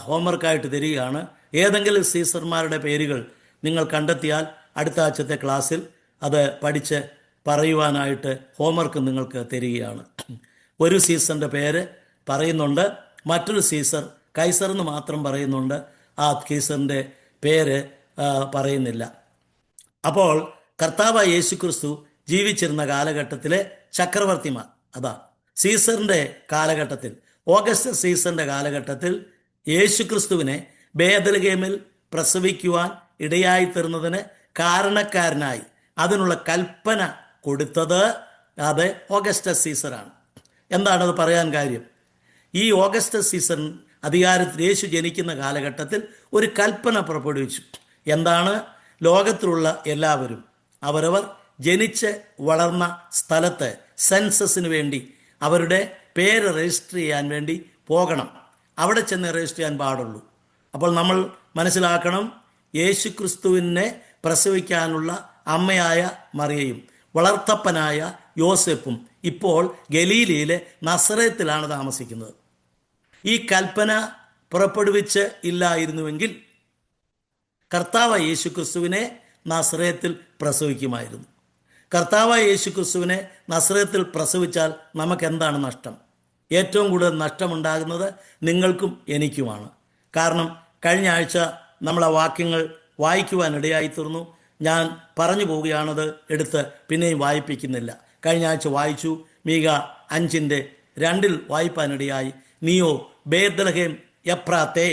ഹോംവർക്കായിട്ട് തരികയാണ്. ഏതെങ്കിലും സീസർമാരുടെ പേരുകൾ നിങ്ങൾ കണ്ടെത്തിയാൽ അടുത്ത ആഴ്ചത്തെ ക്ലാസ്സിൽ അത് പഠിച്ച് പറയുവാനായിട്ട് ഹോംവർക്ക് നിങ്ങൾക്ക് തരികയാണ്. ഒരു സീസറിൻ്റെ പേര് പറയുന്നുണ്ട്, മറ്റൊരു സീസർ കൈസർ എന്ന് മാത്രം പറയുന്നുണ്ട്, ആ സീസറിൻ്റെ പേര് പറയുന്നില്ല. അപ്പോൾ കർത്താവായ യേശുക്രിസ്തു ജീവിച്ചിരുന്ന കാലഘട്ടത്തിലെ ചക്രവർത്തിമാർ, അതാ സീസറിൻ്റെ കാലഘട്ടത്തിൽ, ഓഗസ്റ്റ് സീസറിൻ്റെ കാലഘട്ടത്തിൽ യേശുക്രിസ്തുവിനെ ബേത്ലഹേമിൽ പ്രസവിക്കുവാൻ ഇടയായിത്തീർന്നതിന് കാരണക്കാരനായി അതിനുള്ള കൽപ്പന കൊടുത്തത് അത് ഓഗസ്റ്റസ് സീസറാണ്. എന്താണത് പറയാൻ കാര്യം? ഈ ഓഗസ്റ്റസ് സീസർ അധികാരത്തിൽ യേശു ജനിക്കുന്ന കാലഘട്ടത്തിൽ ഒരു കൽപ്പന പുറപ്പെടുവിച്ചു. എന്താണ്? ലോകത്തിലുള്ള എല്ലാവരും അവരവർ ജനിച്ച് വളർന്ന സ്ഥലത്ത് സെൻസസിന് വേണ്ടി അവരുടെ പേര് രജിസ്റ്റർ ചെയ്യാൻ വേണ്ടി പോകണം. അവിടെ ചെന്ന് രജിസ്റ്റർ ചെയ്യാൻ പാടുള്ളൂ. അപ്പോൾ നമ്മൾ മനസ്സിലാക്കണം, യേശുക്രിസ്തുവിനെ പ്രസവിക്കാനുള്ള അമ്മയായ മറിയയും വളർത്തപ്പനായ യോസെഫും ഇപ്പോൾ ഗലീലയിലെ നസറേത്തിലാണ് താമസിക്കുന്നത്. ഈ കൽപ്പന പുറപ്പെടുവിച്ച് ഇല്ലായിരുന്നുവെങ്കിൽ കർത്താവായ യേശുക്രിസ്തുവിനെ നസറേത്തിൽ പ്രസവിക്കുമായിരുന്നു. കർത്താവായ യേശുക്രിസ്തുവിനെ നസറേത്തിൽ പ്രസവിച്ചാൽ നമുക്ക് എന്താണ് നഷ്ടം? ഏറ്റവും കൂടുതൽ നഷ്ടമുണ്ടാകുന്നത് നിങ്ങൾക്കും എനിക്കുമാണ്. കാരണം കഴിഞ്ഞ ആഴ്ച നമ്മൾ ആ വാക്യങ്ങൾ വായിക്കുവാനിടയായി തീർന്നു. ഞാൻ പറഞ്ഞു പോവുകയാണത് എടുത്ത് പിന്നെയും വായിപ്പിക്കുന്നില്ല. കഴിഞ്ഞ ആഴ്ച വായിച്ചു, മീക 5:2 വായിപ്പാനിടയായി. നീയോ ബേത്ലഹേം എഫ്രാത്തേ,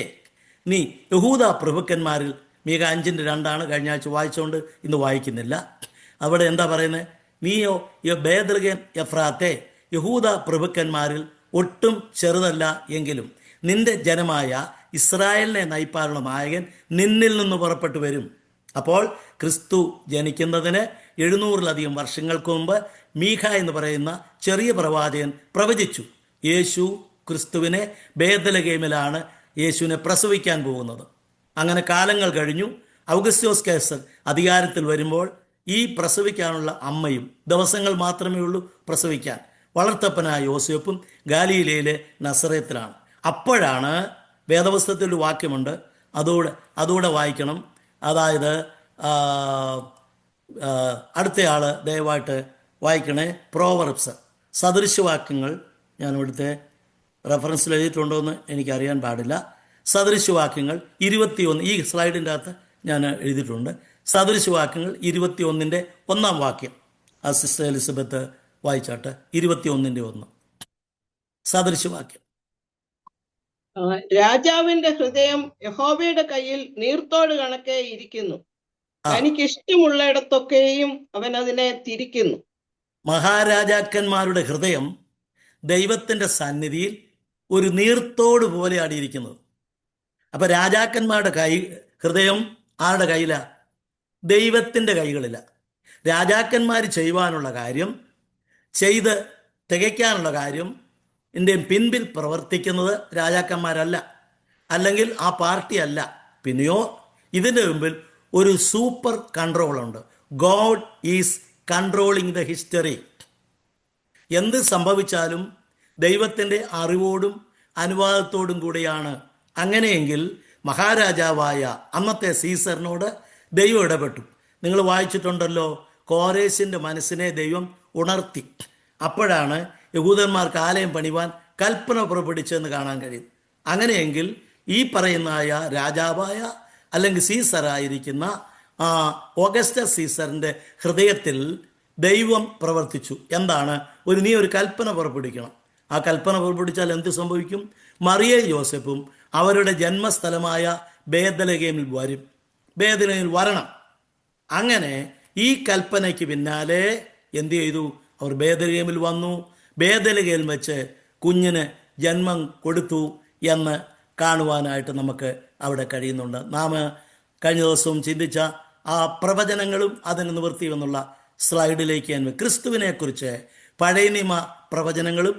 നീ യഹൂദ പ്രഭുക്കന്മാരിൽ, മീക 5:2 കഴിഞ്ഞ ആഴ്ച വായിച്ചുകൊണ്ട് ഇന്ന് വായിക്കുന്നില്ല. അവിടെ എന്താ പറയുന്നത്? നീയോ ബേത്ലഹേം എഫ്രാത്തേ, യഹൂദ പ്രഭുക്കന്മാരിൽ ഒട്ടും ചെറുതല്ല എങ്കിലും നിന്റെ ജനമായ ഇസ്രായേലിനെ നയിപ്പാനുള്ള നായകൻ നിന്നിൽ നിന്ന് പുറപ്പെട്ടു വരും. അപ്പോൾ ക്രിസ്തു ജനിക്കുന്നതിന് 700-ലധികം വർഷങ്ങൾക്ക് മുമ്പ് മീഖ എന്ന് പറയുന്ന ചെറിയ പ്രവാചകൻ പ്രവചിച്ചു. യേശു ക്രിസ്തുവിനെ ബേത്ലഹേമിലാണ് യേശുവിനെ പ്രസവിക്കാൻ പോകുന്നത്. അങ്ങനെ കാലങ്ങൾ കഴിഞ്ഞു. ഔഗസ്ത്യോസ് കൈസർ അധികാരത്തിൽ വരുമ്പോൾ ഈ പ്രസവിക്കാനുള്ള അമ്മയും ദിവസങ്ങൾ മാത്രമേ ഉള്ളൂ പ്രസവിക്കാൻ. വളർത്തപ്പനായ യോസേഫും ഗാലീലയിലെ നസറേത്തിലാണ്. അപ്പോഴാണ് വേദപുസ്തകത്തിൽ ഒരു വാക്യമുണ്ട്, അതോടെ വായിക്കണം. അതായത് അടുത്തയാൾ ദയവായിട്ട് വായിക്കണേ. പ്രോവർബ്സ്, സദൃശവാക്യങ്ങൾ, ഞാൻ ഇവിടുത്തെ റെഫറൻസിൽ എഴുതിയിട്ടുണ്ടോ എന്ന് എനിക്കറിയാൻ പാടില്ല. സദൃശവാക്യങ്ങൾ 21, ഈ സ്ലൈഡിൻ്റെ അകത്ത് ഞാൻ എഴുതിയിട്ടുണ്ട്. സദൃശവാക്യങ്ങൾ 21-ന്റെ 1-ാം വാക്യം ആ സിസ്റ്റർ എലിസബത്ത് വായിച്ചാട്ട്. 21-ന്റെ 1 സദൃശവാക്യം. രാജാവിന്റെ ഹൃദയം യഹോവയുടെ കയ്യിൽ നീർത്തോട് കണക്കെ ഇരിക്കുന്നു, തനിക്ക് ഇഷ്ടമുള്ളയിടത്തൊക്കെയും അവൻ അതിനെ തിരിക്കുന്നു. മഹാരാജാക്കന്മാരുടെ ഹൃദയം ദൈവത്തിന്റെ സന്നിധിയിൽ ഒരു നീർത്തോട് പോലെയാണ് ഇരിക്കുന്നത്. അപ്പൊ രാജാക്കന്മാരുടെ ഹൃദയം ആരുടെ കയ്യിലാ? ദൈവത്തിന്റെ കൈകളില. രാജാക്കന്മാർ ചെയ്യുവാനുള്ള കാര്യം, ചെയ്ത് തികയ്ക്കാനുള്ള കാര്യം പിൻപിൽ പ്രവർത്തിക്കുന്നത് രാജാക്കന്മാരല്ല, അല്ലെങ്കിൽ ആ പാർട്ടി അല്ല. പിന്നെയോ ഇതിൻ്റെ മുമ്പിൽ ഒരു സൂപ്പർ കൺട്രോളുണ്ട്. God is controlling the history. എന്ത് സംഭവിച്ചാലും ദൈവത്തിൻ്റെ അറിവോടും അനുവാദത്തോടും കൂടിയാണ്. അങ്ങനെയെങ്കിൽ മഹാരാജാവായ അന്നത്തെ സീസറിനോട് ദൈവം ഇടപെട്ടു. നിങ്ങൾ വായിച്ചിട്ടുണ്ടല്ലോ, കോരേശിൻ്റെ മനസ്സിനെ ദൈവം ഉണർത്തി. അപ്പോഴാണ് യഹൂദന്മാർക്ക് ആലയം പണിവാൻ കൽപ്പന പുറപ്പെടുവിച്ചെന്ന് കാണാൻ കഴിയും. അങ്ങനെയെങ്കിൽ ഈ പറയുന്നതായ രാജാവായ അല്ലെങ്കിൽ സീസറായിരിക്കുന്ന ഓഗസ്റ്റസ് സീസറിൻ്റെ ഹൃദയത്തിൽ ദൈവം പ്രവർത്തിച്ചു. എന്താണ്? നീ ഒരു കൽപ്പന പുറപ്പെടുവിക്കണം. ആ കൽപ്പന പുറപ്പെടുവിച്ചാൽ എന്ത് സംഭവിക്കും? മറിയയും യോസെഫും അവരുടെ ജന്മസ്ഥലമായ ബേത്ലഹേമിൽ വരും. ബേത്ലഹേമിൽ വരണം. അങ്ങനെ ഈ കൽപ്പനയ്ക്ക് പിന്നാലെ എന്ത് ചെയ്തു? അവർ ബേത്ലഹേമിൽ വന്നു. ബേത്ലഹേമിൽ വെച്ച് കുഞ്ഞിന് ജന്മം കൊടുത്തു എന്ന് കാണുവാനായിട്ട് നമുക്ക് അവിടെ കഴിയുന്നുണ്ട്. നാം കഴിഞ്ഞ ദിവസവും ചിന്തിച്ച ആ പ്രവചനങ്ങളും അതിന് നിവൃത്തിയുമെന്നുള്ള സ്ലൈഡിലേക്ക് ഞാൻ ക്രിസ്തുവിനെക്കുറിച്ച് പഴയ നിയമ പ്രവചനങ്ങളും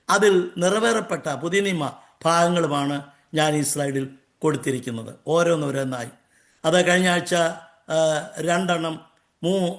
അതിൽ നിറവേറപ്പെട്ട പുതിയ നിയമ ഭാഗങ്ങളുമാണ് ഞാൻ ഈ സ്ലൈഡിൽ കൊടുത്തിരിക്കുന്നത്, ഓരോന്നോരോന്നായി. അത് കഴിഞ്ഞ ആഴ്ച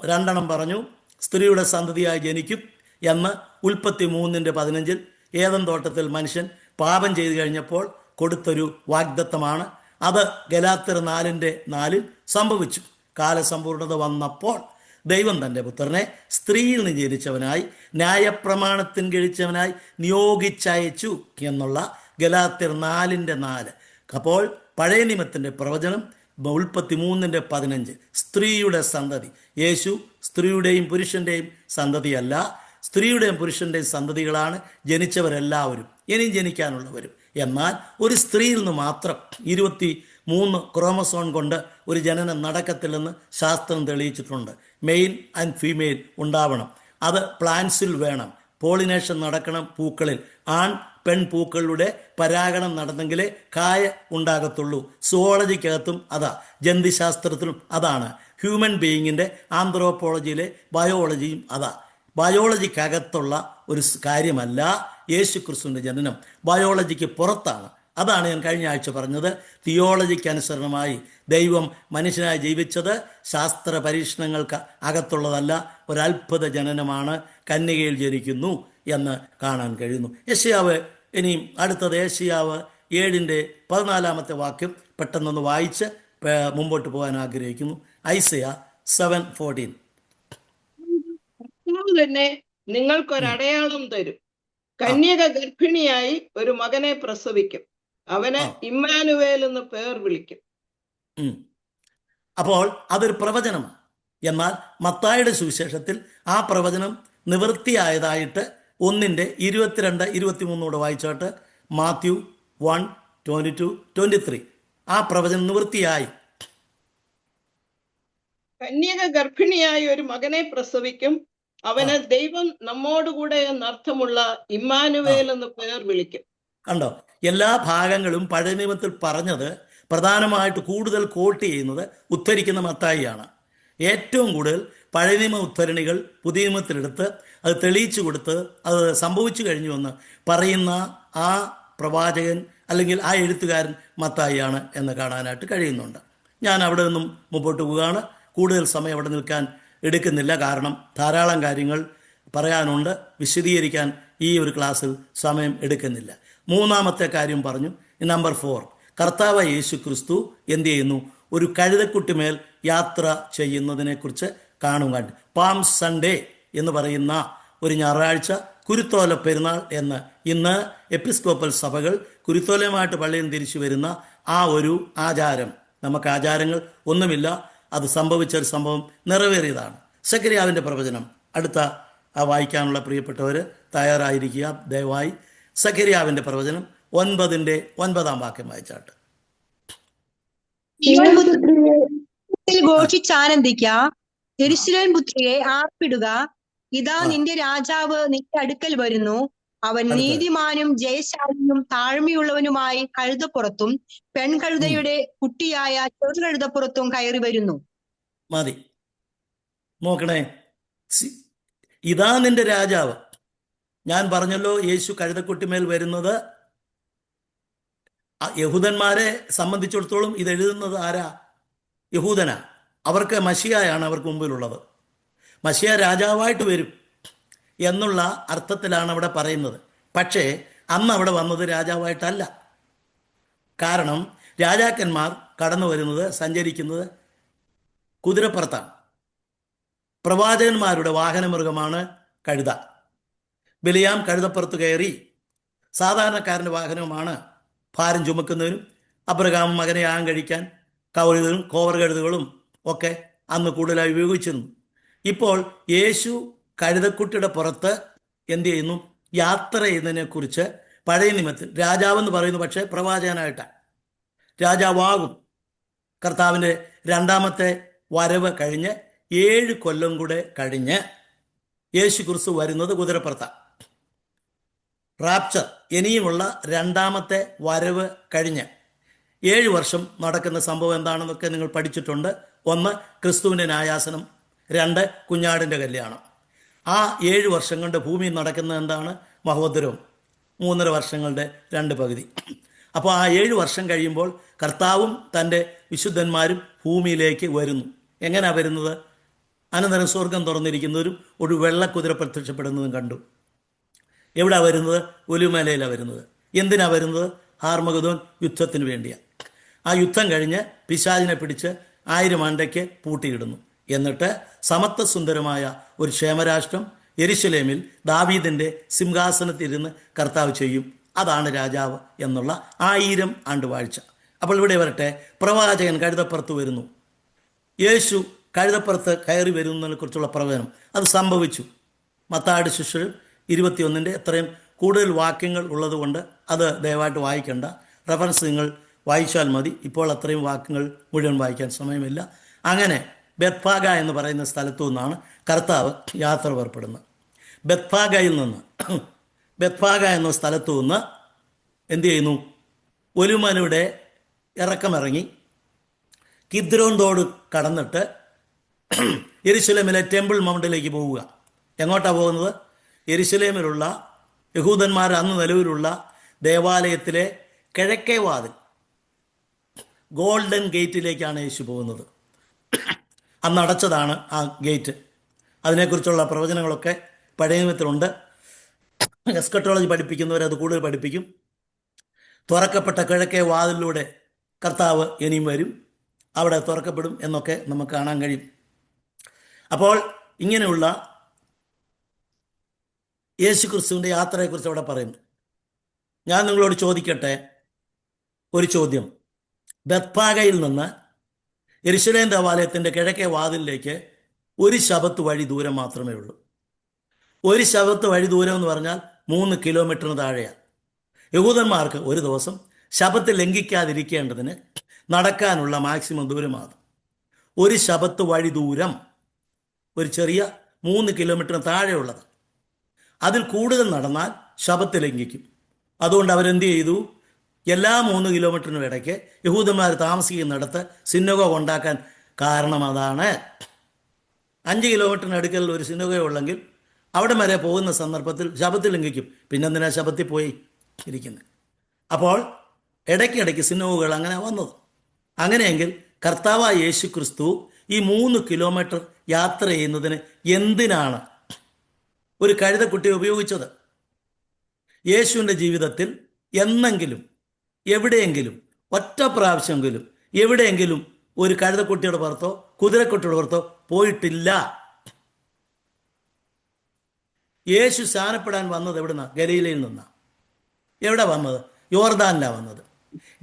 രണ്ടെണ്ണം പറഞ്ഞു. സ്ത്രീയുടെ സന്തതിയായി ജനിക്കും എന്ന് ഉൽപ്പത്തി 3:15 ഏദൻ തോട്ടത്തിൽ മനുഷ്യൻ പാപം ചെയ്തു കഴിഞ്ഞപ്പോൾ കൊടുത്തൊരു വാഗ്ദത്തമാണ്. അത് ഗലാത്യർ 4:4 സംഭവിച്ചു. കാലസമ്പൂർണത വന്നപ്പോൾ ദൈവം തൻ്റെ പുത്രനെ സ്ത്രീയിൽ നിന്ന് ജനിച്ചവനായി ന്യായപ്രമാണത്തിന് കഴിച്ചവനായി നിയോഗിച്ചയച്ചു എന്നുള്ള ഗലാത്യർ 4:4. അപ്പോൾ പഴയ നിയമത്തിൻ്റെ പ്രവചനം ഉൽപ്പത്തി 3:15 സ്ത്രീയുടെ സന്തതി. യേശു സ്ത്രീയുടെയും പുരുഷൻ്റെയും സന്തതിയല്ല, സ്ത്രീയുടെയും പുരുഷൻ്റെയും സന്തതികളാണ് ജനിച്ചവരെല്ലാവരും, ഇനിയും ജനിക്കാനുള്ളവരും. എന്നാൽ ഒരു സ്ത്രീയിൽ നിന്ന് മാത്രം 23 ക്രോമസോൺ കൊണ്ട് ഒരു ജനനം നടക്കത്തില്ലെന്ന് ശാസ്ത്രം തെളിയിച്ചിട്ടുണ്ട്. മെയിൽ ആൻഡ് ഫീമെയിൽ ഉണ്ടാവണം. അത് പ്ലാന്റ്സിൽ വേണം. പോളിനേഷൻ നടക്കണം പൂക്കളിൽ. ആൺ പെൺ പൂക്കളുടെ പരാഗണം നടന്നെങ്കിലേ കായ ഉണ്ടാകത്തുള്ളൂ. സുവോളജിക്കകത്തും അതാ, ജന്തുശാസ്ത്രത്തിലും അതാണ്. ഹ്യൂമൻ ബീയിങ്ങിൻ്റെ ആന്ത്രോപോളജിയിലെ ബയോളജിയും അതാ. ബയോളജിക്കകത്തുള്ള ഒരു കാര്യമല്ല യേശു ക്രിസ്തുവിൻ്റെ ജനനം, ബയോളജിക്ക് പുറത്താണ്. അതാണ് ഞാൻ കഴിഞ്ഞ ആഴ്ച പറഞ്ഞത്. തിയോളജിക്ക് അനുസരണമായി ദൈവം മനുഷ്യനായി ജീവിച്ചത് ശാസ്ത്ര പരീക്ഷണങ്ങൾക്ക് അകത്തുള്ളതല്ല, ഒരത്ഭുത ജനനമാണ്. കന്യകയിൽ ജനിക്കുന്നു എന്ന് കാണാൻ കഴിയുന്നു. യെശയ്യാവ്, ഇനിയും അടുത്തത് യെശയ്യാവ് 7:14 വാക്യം പെട്ടെന്നൊന്ന് വായിച്ച് മുമ്പോട്ട് പോകാൻ ആഗ്രഹിക്കുന്നു. ഐസയ 7:14. തന്നെ നിങ്ങൾക്കൊരടയാളം തരും, കന്യക ഗർഭിണിയായി ഒരു മകനെ പ്രസവിക്കും, അവന് ഇമ്മാനുവേൽ എന്ന് പേർ വിളിക്കും. അപ്പോൾ അതൊരു പ്രവചനമാണ്. എന്നാൽ മത്തായിയുടെ സുവിശേഷത്തിൽ ആ പ്രവചനം നിവൃത്തിയായതായിട്ട് 1:22-23 വായിച്ചോട്ട്. മാത്യു 1:22-23 ആ പ്രവചനം നിവൃത്തിയായി. കന്യക ഗർഭിണിയായി ഒരു മകനെ പ്രസവിക്കും, അവന് ദൈവം നമ്മോടുകൂടെ എന്നർത്ഥമുള്ള ഇമ്മാനുവേൽ എന്ന് പേർ വിളിക്കും. കണ്ടോ, എല്ലാ ഭാഗങ്ങളും പഴയ നിയമത്തിൽ പറഞ്ഞത് പ്രധാനമായിട്ട് കൂടുതൽ കോട്ട് ചെയ്യുന്നത് ഉദ്ധരിക്കുന്ന മത്തായിയാണ്. ഏറ്റവും കൂടുതൽ പഴയ നിയമ ഉദ്ധരണികൾ പുതിയ നിയമത്തിലെടുത്ത് അത് തെളിയിച്ചു കൊടുത്ത് അത് സംഭവിച്ചു കഴിഞ്ഞുവെന്ന് പറയുന്ന ആ പ്രവാചകൻ അല്ലെങ്കിൽ ആ എഴുത്തുകാരൻ മത്തായിയാണ് എന്ന് കാണാനായിട്ട് കഴിയുന്നുണ്ട്. ഞാൻ അവിടെ നിന്നും മുമ്പോട്ട് പോവുകയാണ്. കൂടുതൽ സമയം അവിടെ നിൽക്കാൻ എടുക്കുന്നില്ല, കാരണം ധാരാളം കാര്യങ്ങൾ പറയാനുണ്ട്. വിശദീകരിക്കാൻ ഈ ഒരു ക്ലാസ്സിൽ സമയം എടുക്കുന്നില്ല. മൂന്നാമത്തെ കാര്യം പറഞ്ഞു, നമ്പർ 4. കർത്താവ് യേശു ക്രിസ്തു എന്ത് ചെയ്യുന്നു? ഒരു കഴുതക്കുട്ടിമേൽ യാത്ര ചെയ്യുന്നതിനെക്കുറിച്ച് കാണുക. പാം സൺഡേ എന്ന് പറയുന്ന ഒരു ഞായറാഴ്ച, കുരുത്തോല പെരുന്നാൾ എന്ന് ഇന്ന് എപ്പിസ്കോപ്പൽ സഭകൾ കുരുത്തോലയുമായിട്ട് പള്ളിയിൽ തിരിച്ചു വരുന്ന ആ ഒരു ആചാരം, നമുക്ക് ആചാരങ്ങൾ ഒന്നുമില്ല, അത് സംഭവിച്ചൊരു സംഭവം നിറവേറിയതാണ്. സെഖര്യാവിൻ്റെ പ്രവചനം അടുത്ത വായിക്കാനുള്ള പ്രിയപ്പെട്ടവർ തയ്യാറായിരിക്കുക ദയവായി. സെഖര്യാവിൻ്റെ പ്രവചനം 9:9 വാക്യം വായിച്ചാട്ട്. ഘോഷിച്ചാനന്ദിക്ക, യെരൂശലേം പുത്രിയെ ആർപ്പിടുക, ഇതാ നിന്റെ രാജാവ് നിന്റെ അടുക്കൽ വരുന്നു, അവൻ നീതിമാനും ജയശാലിയും താഴ്മയുള്ളവനുമായി കഴുതപ്പുറത്തും പെൺകഴുതയുടെ കുട്ടിയായ ചെറുകഴുതപ്പുറത്തും കയറി വരുന്നു. മതി, നോക്കണേ, ഇതാ നിന്റെ രാജാവ്. ഞാൻ പറഞ്ഞല്ലോ, യേശു കഴുതക്കുട്ടിമേൽ വരുന്നത് യഹൂദന്മാരെ സംബന്ധിച്ചിടത്തോളം ഇത് എഴുതുന്നത് ആരാ? യഹൂദനാ. അവർക്ക് മശിയായാണ് അവർക്ക് മുമ്പിലുള്ളത്. മശിയ രാജാവായിട്ട് വരും എന്നുള്ള അർത്ഥത്തിലാണ് അവിടെ പറയുന്നത്. പക്ഷേ അന്ന് അവിടെ വന്നത് രാജാവായിട്ടല്ല. കാരണം രാജാക്കന്മാർ കടന്നു വരുന്നത്, സഞ്ചരിക്കുന്നത് കുതിരപ്പുറത്താണ്. പ്രവാചകന്മാരുടെ വാഹനമൃഗമാണ് കഴുത. ബിലിയാം കഴുതപ്പുറത്ത് കയറി. സാധാരണക്കാരൻ്റെ വാഹനവുമാണ് ഭാരം ചുമക്കുന്നതിനും അബ്രഹാം മകനെ യാഗം കഴിക്കാൻ കൗതുകളും കോവർ കഴുതുകളും ഒക്കെ അന്ന് കൂടുതലായി ഉപയോഗിച്ചിരുന്നു. ഇപ്പോൾ യേശു കഴുതക്കുട്ടിയുടെ പുറത്ത് എന്ത് ചെയ്യുന്നു? യാത്ര ചെയ്യുന്നതിനെക്കുറിച്ച് പഴയ നിയമത്തിൽ രാജാവെന്ന് പറയുന്നു, പക്ഷേ പ്രവാചകനായിട്ടാണ്. രാജാവാകും. കർത്താവിൻ്റെ രണ്ടാമത്തെ വരവ് കഴിഞ്ഞ് 7 കൊല്ലം കൂടെ കഴിഞ്ഞ് യേശു ക്രിസ്തു വരുന്നത് കുതിരപ്പുറത്താണ്. റാപ്ചർ, ഇനിയുമുള്ള രണ്ടാമത്തെ വരവ് കഴിഞ്ഞ് 7 വർഷം നടക്കുന്ന സംഭവം എന്താണെന്നൊക്കെ നിങ്ങൾ പഠിച്ചിട്ടുണ്ട്. 1 ക്രിസ്തുവിൻ്റെ ന്യായാസനം, 2 കുഞ്ഞാടിൻ്റെ കല്യാണം. ആ 7 വർഷം കൊണ്ട് ഭൂമിയിൽ നടക്കുന്നത് എന്താണ്? മഹോദരവും. 3.5 വർഷങ്ങളുടെ 2 പകുതി. അപ്പോൾ ആ 7 വർഷം കഴിയുമ്പോൾ കർത്താവും തൻ്റെ വിശുദ്ധന്മാരും ഭൂമിയിലേക്ക് വരുന്നു. എങ്ങനെയാണ് വരുന്നത്? അനന്തരം സ്വർഗം തുറന്നിരിക്കുന്നവരും ഒരു വെള്ളക്കുതിര പ്രത്യക്ഷപ്പെടുന്നതും കണ്ടു. എവിടാ വരുന്നത്? ഒലിവുമലയിലാണ് വരുന്നത്. എന്തിനാ വരുന്നത്? ഹാർമഗദോൻ യുദ്ധത്തിന് വേണ്ടിയാണ്. ആ യുദ്ധം കഴിഞ്ഞ് പിശാചിനെ പിടിച്ച് 1000 ആണ്ടയ്ക്ക് പൂട്ടിയിടുന്നു. എന്നിട്ട് സമത്വസുന്ദരമായ ഒരു ക്ഷേമരാഷ്ട്രം യെരുശലേമിൽ ദാവീദിൻ്റെ സിംഹാസനത്തിരുന്ന് കർത്താവ് ചെയ്യും. അതാണ് രാജാവ് എന്നുള്ള 1000 ആണ്ട് വാഴ്ച. അപ്പോൾ ഇവിടെ വരട്ടെ, പ്രവാചകൻ കഴുതപ്പുറത്ത് വരുന്നു. യേശു കഴുതപ്പുറത്ത് കയറി വരുന്നതിനെ കുറിച്ചുള്ള പ്രവചനം അത് സംഭവിച്ചു. മത്തായിയുടെ സുവിശേഷം 21 എത്രയും കൂടുതൽ വാക്യങ്ങൾ ഉള്ളതുകൊണ്ട് അത് ദയവായിട്ട് വായിക്കേണ്ട, റെഫറൻസ് നിങ്ങൾ വായിച്ചാൽ മതി. ഇപ്പോൾ അത്രയും വാക്യങ്ങൾ മുഴുവൻ വായിക്കാൻ സമയമില്ല. അങ്ങനെ ബെത്ഫാഗ എന്ന് പറയുന്ന സ്ഥലത്തു നിന്നാണ് കർത്താവ് യാത്ര പുറപ്പെടുന്നത്. ബെത്ഫാഗ എന്ന സ്ഥലത്തു നിന്ന് എന്തു ചെയ്യുന്നു? ഒലിവ്മലയുടെ ഇറക്കമിറങ്ങി കിദ്രോൻ തോട് കടന്നിട്ട് യെരുശലേമിലെ ടെമ്പിൾ മൗണ്ടിലേക്ക് പോവുക. എങ്ങോട്ടാണ് പോകുന്നത്? യെരുശലേമിലുള്ള യഹൂദന്മാർ അന്ന് നിലവിലുള്ള ദേവാലയത്തിലെ കിഴക്കേ വാതിൽ ഗോൾഡൻ ഗേറ്റിലേക്കാണ് യേശു പോകുന്നത്. അന്ന് അടച്ചതാണ് ആ ഗേറ്റ്. അതിനെക്കുറിച്ചുള്ള പ്രവചനങ്ങളൊക്കെ പഴയ നിയമത്തിലുണ്ട്. എസ്കട്ടോളജി പഠിപ്പിക്കുന്നവരത് കൂടുതൽ പഠിപ്പിക്കും. തുറക്കപ്പെട്ട കിഴക്കേ വാതിലിലൂടെ കർത്താവ് ഇനിയും വരും, അവിടെ തുറക്കപ്പെടും എന്നൊക്കെ നമുക്ക് കാണാൻ കഴിയും. അപ്പോൾ ഇങ്ങനെയുള്ള യേശു ക്രിസ്തുവിൻ്റെ യാത്രയെക്കുറിച്ച് അവിടെ പറയുന്നു. ഞാൻ നിങ്ങളോട് ചോദിക്കട്ടെ ഒരു ചോദ്യം. ബെത്ഫാഗയിൽ നിന്ന് യെരുശലേം ദേവാലയത്തിൻ്റെ കിഴക്കേ വാതിലിലേക്ക് ഒരു ശബത്ത് വഴി ദൂരം മാത്രമേ ഉള്ളൂ. ഒരു ശബത്ത് വഴി ദൂരം എന്ന് പറഞ്ഞാൽ 3 കിലോമീറ്ററിന് താഴെയാണ്. യഹൂദന്മാർക്ക് ഒരു ദിവസം ശബത്ത് ലംഘിക്കാതിരിക്കേണ്ടതിന് നടക്കാനുള്ള മാക്സിമം ദൂരമാണ്. ഒരു ശബത്ത് വഴി ദൂരം ഒരു ചെറിയ 3 കിലോമീറ്ററിന് താഴെയുള്ളത്. അതിൽ കൂടുതൽ നടന്നാൽ ശബത്ത് ലംഘിക്കും. അതുകൊണ്ട് അവരെന്ത് ചെയ്തു? എല്ലാ 3 കിലോമീറ്ററിനും ഇടയ്ക്ക് യഹൂദന്മാർ താമസിക്കുന്നിടത്ത് സിനഗോഗ് ഉണ്ടാക്കാൻ കാരണം അതാണ്. 5 കിലോമീറ്ററിന് അടുക്കൽ ഒരു സിനഗോഗ് ഉള്ളെങ്കിൽ അവിടെ വരെ പോകുന്ന സന്ദർഭത്തിൽ ശബത്ത് ലംഘിക്കും. പിന്നെന്തിനാ ശബത്തിൽ പോയി ഇരിക്കുന്നത്? അപ്പോൾ ഇടയ്ക്കിടയ്ക്ക് സിനഗോഗുകൾ അങ്ങനെ വന്നത്. അങ്ങനെയെങ്കിൽ കർത്താവായ യേശു ക്രിസ്തു ഈ 3 കിലോമീറ്റർ യാത്ര ചെയ്യുന്നതിന് എന്തിനാണ് ഒരു കഴുതക്കുട്ടിയെ ഉപയോഗിച്ചത്? യേശുവിൻ്റെ ജീവിതത്തിൽ എന്നെങ്കിലും എവിടെയെങ്കിലും ഒറ്റ പ്രാവശ്യമെങ്കിലും എവിടെയെങ്കിലും ഒരു കഴുതക്കുട്ടിയുടെ പുറത്തോ കുതിരക്കുട്ടിയുടെ പുറത്തോ പോയിട്ടില്ല. യേശു സ്നാനപ്പെടാൻ വന്നത് എവിടുന്ന? ഗലീലയിൽ നിന്നാണ്. എവിടെ വന്നത്? യോർദാനിലാണ് വന്നത്.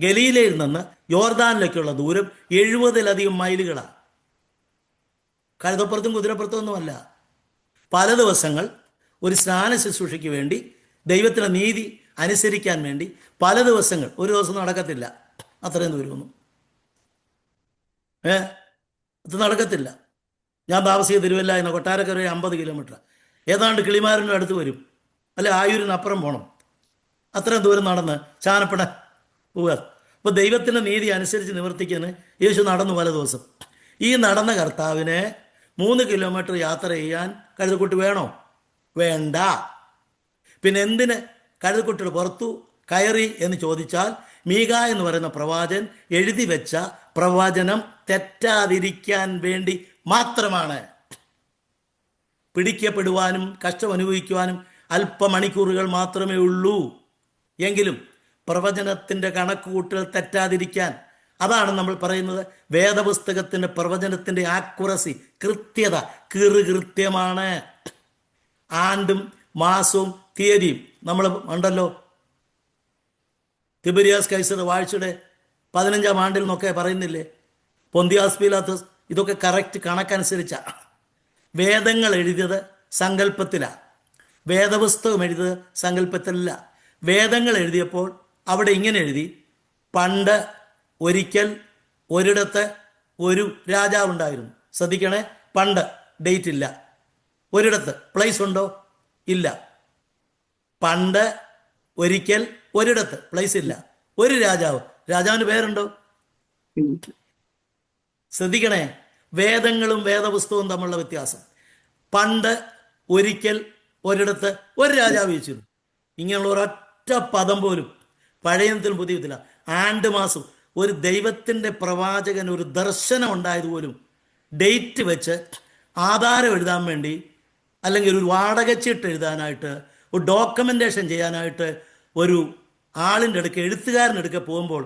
ഗലീലയിൽ നിന്ന് യോർദാനിലേക്കുള്ള ദൂരം 70-ലധികം മൈലുകളാണ്. കഴുതപ്പുറത്തും കുതിരപ്പുറത്തും ഒന്നുമല്ല. പല ദിവസങ്ങൾ ഒരു സ്നാന ശുശ്രൂഷയ്ക്ക് വേണ്ടി, ദൈവത്തിൻ്റെ നീതി അനുസരിക്കാൻ വേണ്ടി പല ദിവസങ്ങൾ, ഒരു ദിവസം നടക്കത്തില്ല അത്രയും ദൂരമൊന്നും. അത് നടക്കത്തില്ല. ഞാൻ താമസിക്കുക തിരുവല്ല എന്ന കൊട്ടാരക്കര 50 കിലോമീറ്റർ, ഏതാണ്ട് കിളിമാരനും അടുത്ത് വരും, അല്ലെ ആയൂരിനപ്പുറം പോകണം. അത്രയും ദൂരം നടന്ന് സ്നാനപ്പെടാൻ പോവുക. അപ്പോൾ ദൈവത്തിൻ്റെ നീതി അനുസരിച്ച് നിവർത്തിക്കാൻ യേശു നടന്നു പല ദിവസം. ഈ നടന്ന കർത്താവിനെ 3 കിലോമീറ്റർ യാത്ര ചെയ്യാൻ കഴുതക്കുട്ടി വേണോ? വേണ്ട. പിന്നെ എന്തിന് കഴുതക്കുട്ടിയുടെ പുറത്തു കയറി എന്ന് ചോദിച്ചാൽ, മീക എന്ന് പറയുന്ന പ്രവാചകൻ എഴുതി വെച്ച പ്രവചനം തെറ്റാതിരിക്കാൻ വേണ്ടി മാത്രമാണ്. പിടിക്കപ്പെടുവാനും കഷ്ടം അനുഭവിക്കുവാനും അല്പമണിക്കൂറുകൾ മാത്രമേ ഉള്ളൂ. എങ്കിലും പ്രവചനത്തിൻ്റെ കണക്കുകൂട്ടൽ തെറ്റാതിരിക്കാൻ, അതാണ് നമ്മൾ പറയുന്നത് വേദപുസ്തകത്തിൻ്റെ പ്രവചനത്തിൻ്റെ ആക്യുറസി, കൃത്യത കൃത്യമാണ്. ആണ്ടും മാസവും തീയതിയും നമ്മൾ ഉണ്ടല്ലോ. തിബരിയാസ് കൈസർ വാഴ്ചയുടെ 15-ാം ആണ്ടിൽ നിന്നൊക്കെ പറയുന്നില്ലേ? പൊന്തിയാസ് പീലാത്തോസ്, ഇതൊക്കെ കറക്റ്റ് കണക്കനുസരിച്ചാണ്. വേദങ്ങൾ എഴുതിയത് സങ്കല്പത്തിലാണ്, വേദപുസ്തകം എഴുതിയത് സങ്കല്പത്തിലല്ല. വേദങ്ങൾ എഴുതിയപ്പോൾ അവിടെ ഇങ്ങനെ എഴുതി, പണ്ട് ഒരിക്കൽ ഒരിടത്ത് ഒരു രാജാവുണ്ടായിരുന്നു. ശ്രദ്ധിക്കണേ, പണ്ട് ഡേറ്റ് ഇല്ല. ഒരിടത്ത് പ്ലേസ് ഉണ്ടോ? ഇല്ല. പണ്ട് ഒരിക്കൽ ഒരിടത്ത് പ്ലേസ് ഇല്ല. ഒരു രാജാവ്, രാജാവിന് പേരുണ്ടോ? ശ്രദ്ധിക്കണേ, വേദങ്ങളും വേദപുസ്തകവും തമ്മിലുള്ള വ്യത്യാസം. പണ്ട് ഒരിക്കൽ ഒരിടത്ത് ഒരു രാജാവ് വെച്ചിരുന്നു. ഇങ്ങനെയുള്ള ഒരൊറ്റ പദം പോലും പഴയത്തിലും പുതിയത്തില്ല. ആണ്ട് മാസം ഒരു ദൈവത്തിൻ്റെ പ്രവാചകൻ ഒരു ദർശനം ഉണ്ടായതുപോലും ഡേറ്റ് വെച്ച് ആധാരം എഴുതാൻ വേണ്ടി, അല്ലെങ്കിൽ ഒരു വാടക ചീട്ട് എഴുതാനായിട്ട്, ഒരു ഡോക്യുമെൻറ്റേഷൻ ചെയ്യാനായിട്ട് ഒരു ആളിൻ്റെ അടുക്ക് എഴുത്തുകാരൻ്റെ അടുക്ക പോകുമ്പോൾ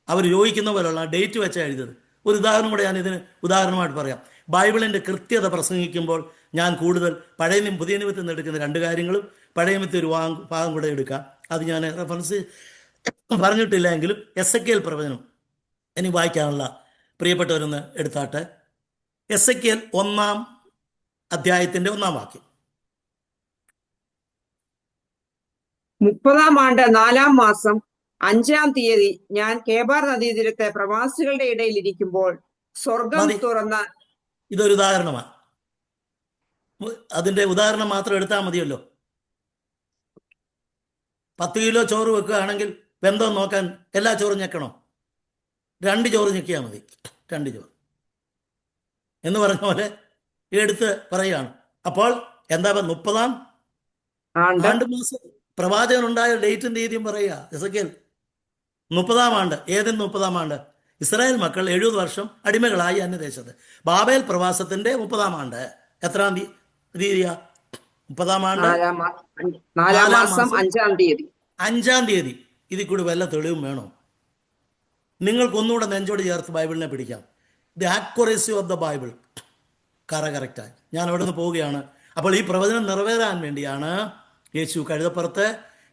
അവർ ചോദിക്കുന്ന പോലെയുള്ള ഡേറ്റ് വെച്ചാണ് എഴുതിയത്. ഒരു ഉദാഹരണം കൂടെ ഞാൻ ഇതിന് ഉദാഹരണമായിട്ട് പറയാം. ബൈബിളിൻ്റെ കൃത്യത പ്രസംഗിക്കുമ്പോൾ ഞാൻ കൂടുതൽ പഴയ പുതിയ നിയമത്തിൽ നിന്ന് എടുക്കുന്ന 2 കാര്യങ്ങളും പഴയ നിയമത്തിൽ ഒരു ഭാഗം കൂടെ എടുക്കാം. അത് ഞാൻ റെഫറൻസ് പറഞ്ഞിട്ടില്ല എങ്കിലും എസെക്കിയേൽ പ്രവചനം ഇനി വായിക്കാനുള്ള പ്രിയപ്പെട്ടവരൊന്ന് എടുത്താട്ടെ. എസെക്കിയേൽ 1-ാം അധ്യായത്തിൻ്റെ 1-ാം വാക്യം. 30-ാം ആണ്ട് 4-ാം മാസം 5-ാം തീയതി ഞാൻ കേബാർ നദീതീരത്തെ പ്രവാസികളുടെ ഇടയിൽ ഇരിക്കുമ്പോൾ സ്വർഗം തുറന്ന്. ഇതൊരു ഉദാഹരണമാണ്. അതിൻ്റെ ഉദാഹരണം മാത്രം എടുത്താൽ മതിയല്ലോ. 10 കിലോ ചോറ് വെക്കുകയാണെങ്കിൽ വെന്തം നോക്കാൻ എല്ലാ ചോറും ഞെക്കണോ? 2 ചോറ് ഞെക്കിയാൽ മതി. 2 ചോറ് എന്ന് പറഞ്ഞ പോലെ എടുത്ത് പറയുകയാണ്. അപ്പോൾ എന്താ 30-ാം ആണ്ട് മാസം പ്രവാചകൻ ഉണ്ടായ ഡേറ്റും തീയതിയും പറയുക. എസെക്കിയേൽ 30-ാം ആണ്ട്. ഏതിന് 30-ാം ആണ്ട്? ഇസ്രായേൽ മക്കൾ 70 വർഷം അടിമകളായി അന്യദേശത്ത്. ബാബേൽ പ്രവാസത്തിന്റെ 30-ാം ആണ്ട്. എത്രാം തീയതിയാ? 30-ാം ആണ്ട് 4-ാം മാസം 5-ാം തീയതി. 5-ാം തീയതി. ഇതിൽ കൂടി വല്ല തെളിവും വേണോ? നിങ്ങൾക്കൊന്നുകൂടെ നെഞ്ചോട് ചേർത്ത് ബൈബിളിനെ പിടിക്കാം. The accuracy of the Bible കറക്റ്റായി. ഞാൻ അവിടെ നിന്ന് പോവുകയാണ്. അപ്പോൾ ഈ പ്രവചനം നിറവേറാൻ വേണ്ടിയാണ് യേശു കഴുതപ്പുറത്ത്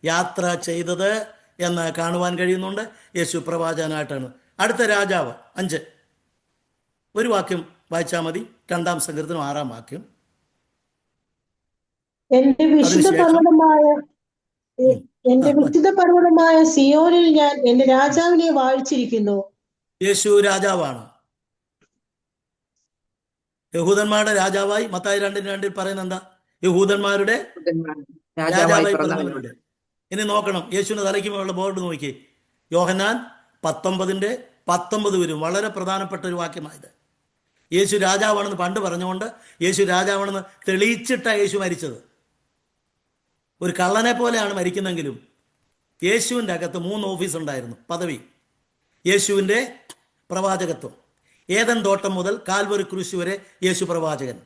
യാത്ര ചെയ്തത് എന്ന് കാണുവാൻ കഴിയുന്നുണ്ട്. യേശു പ്രവാചകനായിട്ടാണ്. അടുത്ത രാജാവ് 5. ഒരു വാക്യം വായിച്ചാൽ മതി. 2-ാം സങ്കീർത്തനം 6-ാം വാക്യം. എന്റെ വിശുദ്ധ പർവ്വതമായ സിയോനിൽ ഞാൻ എന്റെ രാജാവിനെ വാഴിച്ചിരിക്കുന്നു. യേശു രാജാവാണ്. യഹൂദന്മാരുടെ രാജാവായി. മത്തായി 2:2 പറയുന്നത് എന്താ? യഹൂദന്മാരുടെ രാജാവായി പിറന്നവരുടെ. ഇനി നോക്കണം, യേശുവിന്റെ തലയ്ക്ക് മുകളിലുള്ള ബോർഡ് നോക്കി. യോഹന്നാൻ 19:19 വരും. വളരെ പ്രധാനപ്പെട്ട ഒരു വാക്യമായത്. യേശു രാജാവാണെന്ന് പണ്ട് പറഞ്ഞുകൊണ്ട് യേശു രാജാവാണെന്ന് തെളിയിച്ചിട്ടാണ് യേശു മരിച്ചത്. ഒരു കള്ളനെ പോലെയാണ് മരിക്കുന്നെങ്കിലും യേശുവിൻ്റെ അകത്ത് 3 ഓഫീസ് ഉണ്ടായിരുന്നു, പദവി. യേശുവിൻ്റെ പ്രവാചകത്വം. ഏദൻ തോട്ടം മുതൽ കാൽവറി ക്രൂശ് വരെ യേശു പ്രവാചകൻ.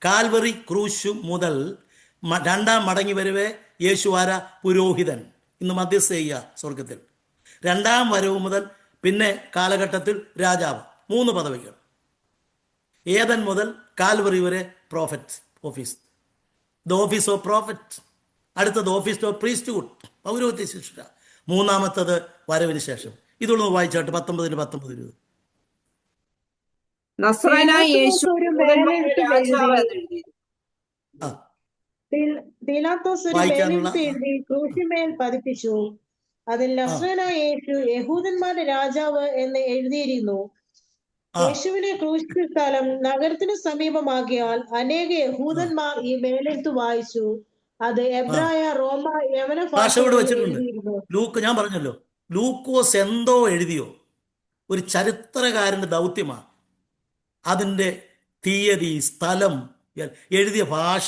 കാൽവറി ക്രൂശ് മുതൽ 2-ാം മടങ്ങി വരവേ യേശു ആര? പുരോഹിതൻ. ഇന്ന് മധ്യസ്ഥ ചെയ്യുക സ്വർഗത്തിൽ. 2-ാം വരവ് മുതൽ പിന്നെ കാലഘട്ടത്തിൽ രാജാവ്. 3 പദവികൾ. ഏദൻ മുതൽ കാൽവറി വരെ prophet office, the office of prophet. അടുത്തത് ഓഫീസ് ഓഫ് പ്രീസ്റ്റ്ഹുഡ്, പൗരോഹിത്യ ശുശ്രൂഷ. 3-ാമത്തത് വരവിന് ശേഷം. ഇതൊന്ന് വായിച്ചാട്ട് 19-20. നസ്രായനായ യേശു പീലാത്തോസ് ഒരു മേലെഴുത്ത് എഴുതി ക്രൂശിന്മേൽ പതിപ്പിച്ചു. അതിൽ നസ്രായനായ യേശു യഹൂദന്മാരുടെ രാജാവ് എന്ന് എഴുതിയിരുന്നു. യേശുവിനെ ക്രൂശിച്ച സ്ഥലം നഗരത്തിന് സമീപമാകിയാൽ അനേക യഹൂദന്മാർ ഈ മേലെഴുത്ത് വായിച്ചു. അത് എബ്രായ, റോമ, യവന ഭാഷയോട് വെച്ചിട്ടുണ്ട്. ലൂക്ക്, ഞാൻ പറഞ്ഞല്ലോ, ലൂക്കോസ് എന്തോ എഴുതിയോ. ഒരു ചരിത്രകാരന്റെ ദൗത്യമാണ്. അതിൻ്റെ തീയതി, സ്ഥലം, എഴുതിയ ഭാഷ,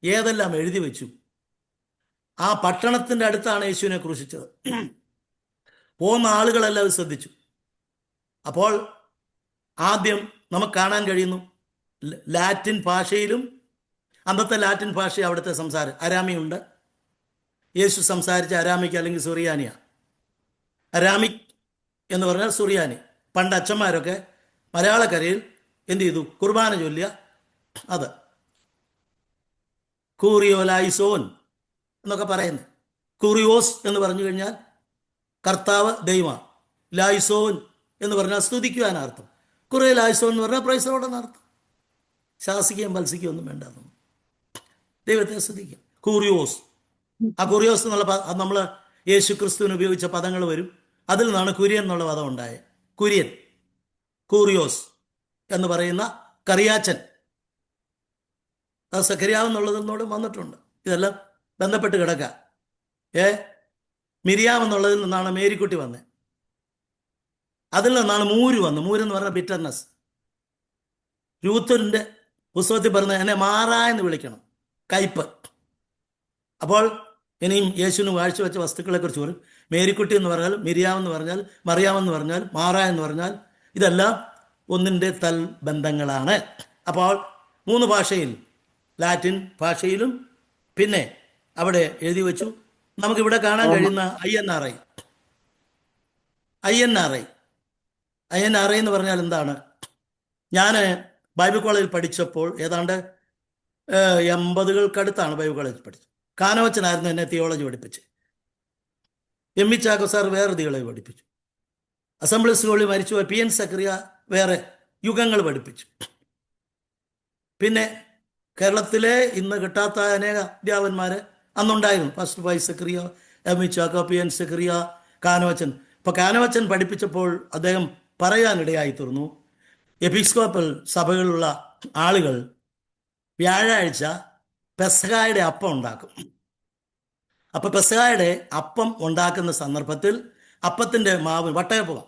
ഏതെല്ലാം എഴുതി വെച്ചു. ആ പട്ടണത്തിൻ്റെ അടുത്താണ് യേശുവിനെ ക്രൂശിച്ചത്. പോകുന്ന ആളുകളെല്ലാം അത് ശ്രദ്ധിച്ചു. അപ്പോൾ ആദ്യം നമുക്ക് കാണാൻ കഴിയുന്നു ലാറ്റിൻ ഭാഷയിലും. അന്നത്തെ ലാറ്റിൻ ഭാഷ അവിടുത്തെ സംസാരം. അരാമിയുണ്ട്. യേശു സംസാരിച്ച അരാമിക് അല്ലെങ്കിൽ സുറിയാനിയ. അരാമിക് എന്ന് പറഞ്ഞാൽ സുറിയാനി. പണ്ട് അച്ഛന്മാരൊക്കെ മലയാളക്കരയിൽ എന്ത് ചെയ്തു? കുർബാന ചൊല്ലിയ അത് കൂറിയോലായിസോൻ എന്നൊക്കെ പറയുന്നത്. കൂറിയോസ് എന്ന് പറഞ്ഞു കഴിഞ്ഞാൽ കർത്താവ് ദൈവം. ലായിസോൻ എന്ന് പറഞ്ഞാൽ സ്തുതിക്കുവാനർത്ഥം. കുറേ ലായിസോൻ എന്ന് പറഞ്ഞാൽ പ്രൈസോടെന്നർത്ഥം. ശാസിക്കുകയും മത്സിക്കുകയും ഒന്നും വേണ്ട, ദൈവത്തെ സ്തുതിക്കുക. കൂറിയോസ്. ആ കൂറിയോസ് എന്നുള്ള നമ്മൾ യേശു ക്രിസ്തുവിന് ഉപയോഗിച്ച പദങ്ങൾ വരും. അതിൽ നിന്നാണ് കുര്യൻ എന്നുള്ള പദം ഉണ്ടായത്. കുര്യൻ, കൂറിയോസ് എന്ന് പറയുന്ന കറിയാച്ചൻ. അത് സഖരിയാവെന്നുള്ളതിനോട് വന്നിട്ടുണ്ട്. ഇതെല്ലാം ബന്ധപ്പെട്ട് കിടക്കുക. മിരിയാം എന്നുള്ളതിൽ നിന്നാണ് മേരിക്കുട്ടി വന്നത്. അതിൽ നിന്നാണ് മൂര് വന്നത്. മൂരെന്ന് പറഞ്ഞ ബിറ്റർനെസ്. രൂത്തിന്റെ പുസ്തകത്തിൽ പറഞ്ഞ എന്നെ മാറായെന്ന് വിളിക്കണം, കയ്പ്. അപ്പോൾ ഇനിയും യേശുവിന് കാഴ്ചവെച്ച വസ്തുക്കളെക്കുറിച്ച് പറയും. മേരിക്കുട്ടി എന്ന് പറഞ്ഞാൽ, മിരിയാം എന്ന് പറഞ്ഞാൽ, മറിയാമെന്ന് പറഞ്ഞാൽ, മാറ എന്ന് പറഞ്ഞാൽ, ഇതെല്ലാം ഒന്നിൻ്റെ തൽ ബന്ധങ്ങളാണ്. അപ്പോൾ 3 ഭാഷയിൽ, ലാറ്റിൻ ഭാഷയിലും പിന്നെ അവിടെ എഴുതി വെച്ചു നമുക്കിവിടെ കാണാൻ കഴിയുന്ന INRI എന്ന് പറഞ്ഞാൽ എന്താണ്? ഞാൻ ബൈബിൾ കോളേജിൽ പഠിച്ചപ്പോൾ ഏതാണ്ട് 80കൾക്കടുത്താണ് ബൈബിൾ കോളേജിൽ പഠിച്ചത്. കാനവച്ചനായിരുന്നു എന്നെ തിയോളജി പഠിപ്പിച്ച്. MV ചാക്കോ സാർ വേറെ തിയോളജി പഠിപ്പിച്ചു. അസംബ്ലി സ്കൂളിൽ മരിച്ചു PN സക്രിയ വേറെ യുഗങ്ങൾ പഠിപ്പിച്ചു. പിന്നെ കേരളത്തിലെ ഇന്ന് കിട്ടാത്ത അനേക അധ്യാപകന്മാർ അന്നുണ്ടായിരുന്നു. ഫസ്റ്റ് വൈസ് സക്രിയ, MV ചാക്കോ, PN സക്രിയ, കാനവച്ചൻ. ഇപ്പോൾ കാനവച്ചൻ പഠിപ്പിച്ചപ്പോൾ അദ്ദേഹം പറയാനിടയായി തീർന്നു, എപ്പിസ്കോപ്പൽ സഭകളിലുള്ള ആളുകൾ വ്യാഴാഴ്ച പെസഹായുടെ അപ്പം ഉണ്ടാക്കും. അപ്പോൾ പെസഹായുടെ അപ്പം ഉണ്ടാക്കുന്ന സന്ദർഭത്തിൽ അപ്പത്തിൻ്റെ മാവ് വട്ടയപ്പം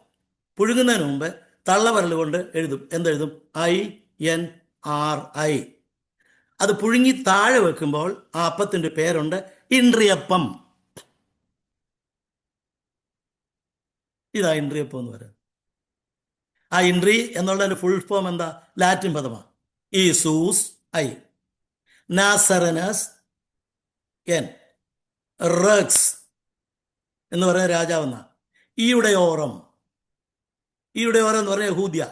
പുഴുങ്ങുന്നതിന് മുമ്പ് തള്ളവിരൽ കൊണ്ട് എഴുതും. എന്തെഴുതും? INRI. അത് പുഴുങ്ങി താഴെ വെക്കുമ്പോൾ ആ അപ്പത്തിൻ്റെ പേരുണ്ട് ഇൻട്രിയപ്പം. ഇതാ ഇൻട്രിയപ്പം എന്ന് പറയുന്നത്. ആ ഇൻട്രി എന്നുള്ളതിൻ്റെ ഫുൾ ഫോം എന്താ? ലാറ്റിൻ പദമാണ്. ഈസൂസ് I, നാസറനസ് N, റക്സ് എന്ന് പറയുന്ന രാജാവെന്ന. ഈയുടെയോറം എന്ന് പറഞ്ഞ യഹൂദ്യ.